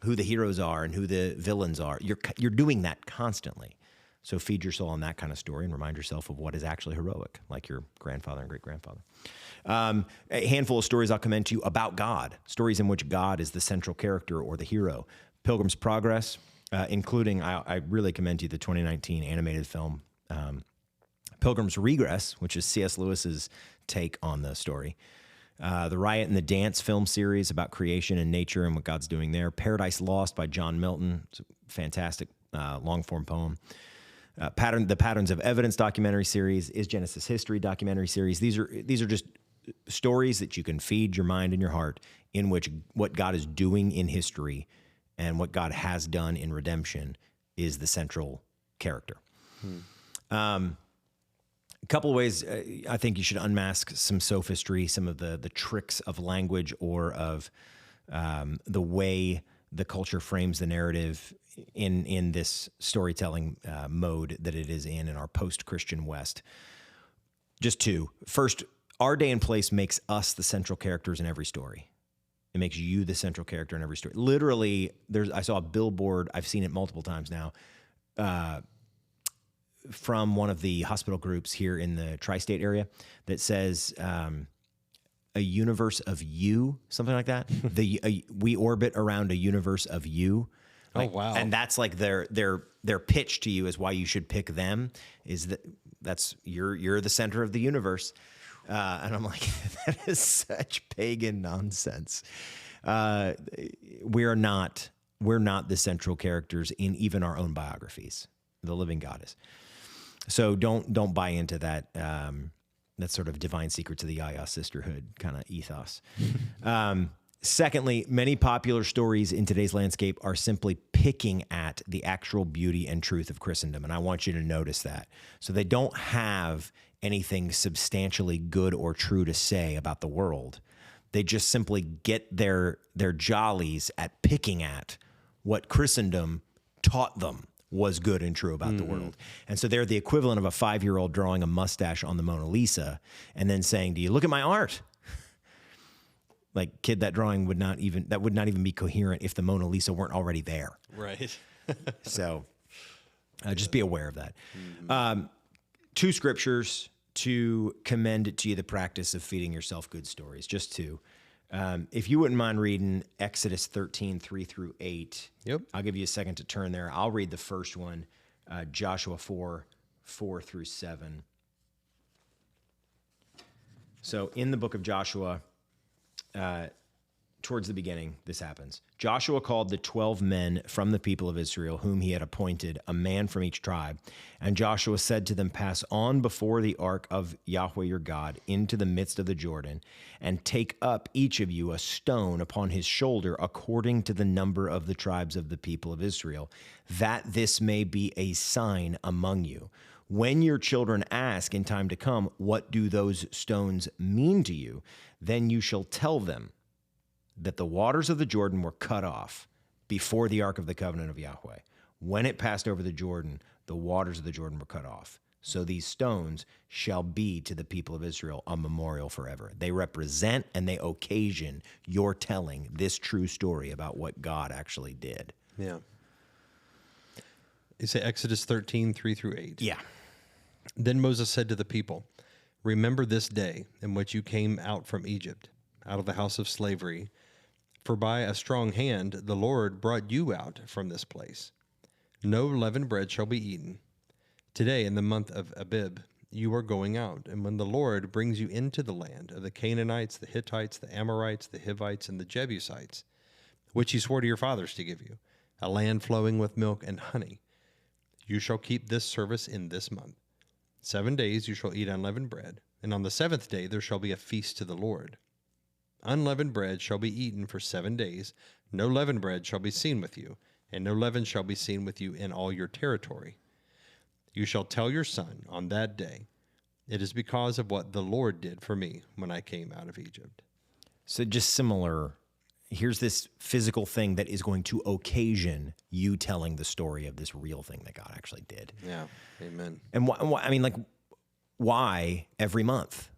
who the heroes are and who the villains are. You're doing that constantly. So feed your soul on that kind of story and remind yourself of what is actually heroic, like your grandfather and great-grandfather. A handful of stories I'll commend to you about God, stories in which God is the central character or the hero. Pilgrim's Progress, including, I really commend to you the 2019 animated film, Pilgrim's Regress, which is C.S. Lewis's take on the story. The Riot and the Dance film series about creation and nature and what God's doing there. Paradise Lost by John Milton. It's a fantastic long-form poem. The Patterns of Evidence documentary series. Is Genesis History documentary series. These are just stories that you can feed your mind and your heart in which what God is doing in history and what God has done in redemption is the central character. couple of ways I think you should unmask some sophistry, some of the tricks of language or of the way the culture frames the narrative in this storytelling mode that it is in our post-Christian West. Just two. First, our day and place makes us the central characters in every story. It makes you the central character in every story. Literally, I saw a billboard, I've seen it multiple times now, from one of the hospital groups here in the tri-state area that says a universe of you, something like that. We orbit around a universe of you. Like, oh, wow. And that's like their pitch to you is why you should pick them, is that's you're the center of the universe. And I'm like, that is such pagan nonsense. We're not the central characters in even our own biographies. The living God is. So don't buy into that that sort of divine secrets of the Yaya sisterhood kind of ethos. Secondly, many popular stories in today's landscape are simply picking at the actual beauty and truth of Christendom, and I want you to notice that. So they don't have anything substantially good or true to say about the world. They just simply get their jollies at picking at what Christendom taught them was good and true about the world. And so they're the equivalent of a 5-year-old drawing a mustache on the Mona Lisa and then saying, "Do you look at my art?" Like, kid, that drawing would not even be coherent if the Mona Lisa weren't already there. Right. So just be aware of that. 2 scriptures to commend to you the practice of feeding yourself good stories. Just 2. If you wouldn't mind reading Exodus 13, 3 through 8. Yep. I'll give you a second to turn there. I'll read the first one, Joshua 4, 4 through 7. So in the book of Joshua, towards the beginning, this happens. Joshua called the 12 men from the people of Israel, whom he had appointed, a man from each tribe. And Joshua said to them, "Pass on before the ark of Yahweh your God into the midst of the Jordan, and take up each of you a stone upon his shoulder according to the number of the tribes of the people of Israel, that this may be a sign among you. When your children ask in time to come, 'What do those stones mean to you?' then you shall tell them that the waters of the Jordan were cut off before the ark of the covenant of Yahweh. When it passed over the Jordan, the waters of the Jordan were cut off. So these stones shall be to the people of Israel a memorial forever." They represent and they occasion your telling this true story about what God actually did. Yeah. You say Exodus 13, 3 through 8. Yeah. Then Moses said to the people, "Remember this day in which you came out from Egypt, out of the house of slavery. For by a strong hand the Lord brought you out from this place. No leavened bread shall be eaten. Today, in the month of Abib, you are going out, and when the Lord brings you into the land of the Canaanites, the Hittites, the Amorites, the Hivites, and the Jebusites, which he swore to your fathers to give you, a land flowing with milk and honey, you shall keep this service in this month. 7 days you shall eat unleavened bread, and on the 7th day there shall be a feast to the Lord. Unleavened bread shall be eaten for 7 days. No leavened bread shall be seen with you, and no leaven shall be seen with you in all your territory. You shall tell your son on that day, 'It is because of what the Lord did for me when I came out of Egypt.'" So just similar, here's this physical thing that is going to occasion you telling the story of this real thing that God actually did. Yeah, amen. And why every month?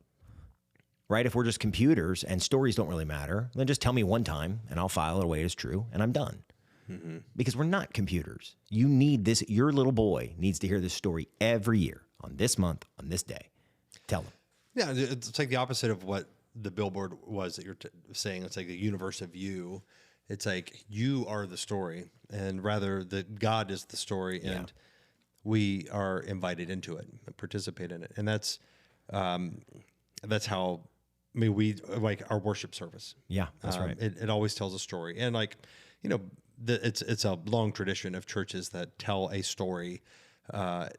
Right? If we're just computers and stories don't really matter, then just tell me one time and I'll file it away as true and I'm done. Mm-hmm. Because we're not computers. You need this. Your little boy needs to hear this story every year on this month, on this day. Tell him. Yeah, it's like the opposite of what the billboard was that you're saying. It's like the universe of you. It's like you are the story, and rather that God is the story, and we are invited into it and participate in it. And that's how. I mean, we like our worship service. Yeah, that's right. It always tells a story, and it's a long tradition of churches that tell a story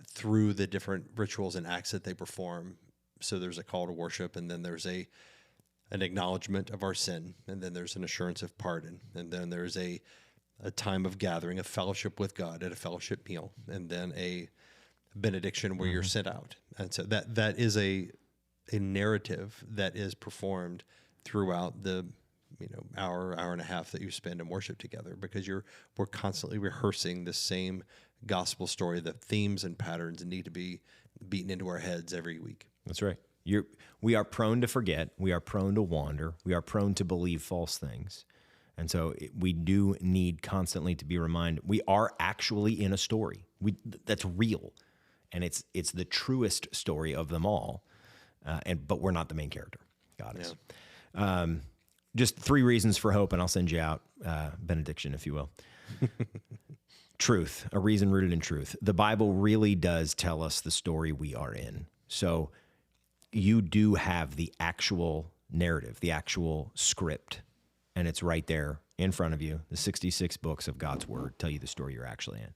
through the different rituals and acts that they perform. So there's a call to worship, and then there's an acknowledgement of our sin, and then there's an assurance of pardon, and then there's a time of gathering, a fellowship with God at a fellowship meal, and then a benediction where you're sent out. And so that is a narrative that is performed throughout the hour and a half that you spend in worship together, because we're constantly rehearsing the same gospel story. The themes and patterns need to be beaten into our heads every week. That's right. We are prone to forget. We are prone to wander. We are prone to believe false things. And so we do need constantly to be reminded we are actually in a story. That's real. And it's the truest story of them all. But we're not the main character. God is. Yeah. Just 3 reasons for hope, and I'll send you out benediction, if you will. Truth, a reason rooted in truth. The Bible really does tell us the story we are in. So you do have the actual narrative, the actual script, and it's right there in front of you. The 66 books of God's Word tell you the story you're actually in.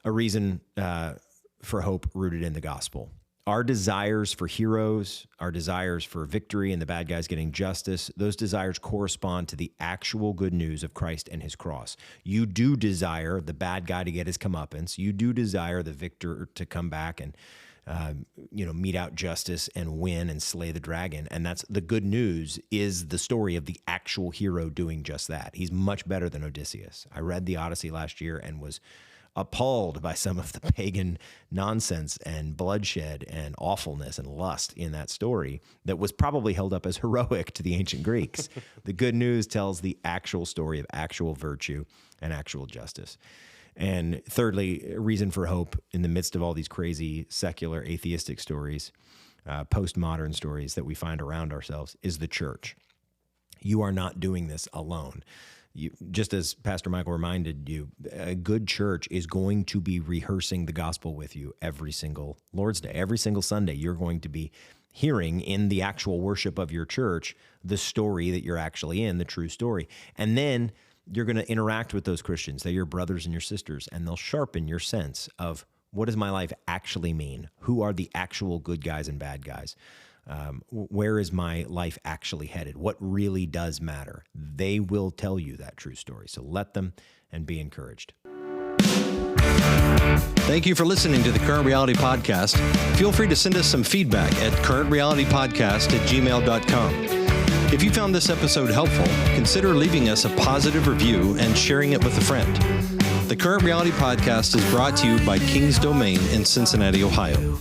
A reason for hope rooted in the gospel. Our desires for heroes, our desires for victory and the bad guys getting justice, those desires correspond to the actual good news of Christ and his cross. You do desire the bad guy to get his comeuppance. You do desire the victor to come back and mete out justice and win and slay the dragon. And that's the good news, is the story of the actual hero doing just that. He's much better than Odysseus. I read the Odyssey last year and was appalled by some of the pagan nonsense and bloodshed and awfulness and lust in that story that was probably held up as heroic to the ancient Greeks. The good news tells the actual story of actual virtue and actual justice. And thirdly, a reason for hope in the midst of all these crazy secular atheistic stories, postmodern stories that we find around ourselves, is the church. You are not doing this alone. Just as Pastor Michael reminded you, a good church is going to be rehearsing the gospel with you every single Lord's Day. Every single Sunday, you're going to be hearing in the actual worship of your church the story that you're actually in, the true story. And then you're going to interact with those Christians. They're your brothers and your sisters, and they'll sharpen your sense of, what does my life actually mean? Who are the actual good guys and bad guys? Where is my life actually headed? What really does matter? They will tell you that true story. So let them, and be encouraged. Thank you for listening to the Current Reality Podcast. Feel free to send us some feedback at currentrealitypodcast@gmail.com. If you found this episode helpful, consider leaving us a positive review and sharing it with a friend. The Current Reality Podcast is brought to you by King's Domain in Cincinnati, Ohio.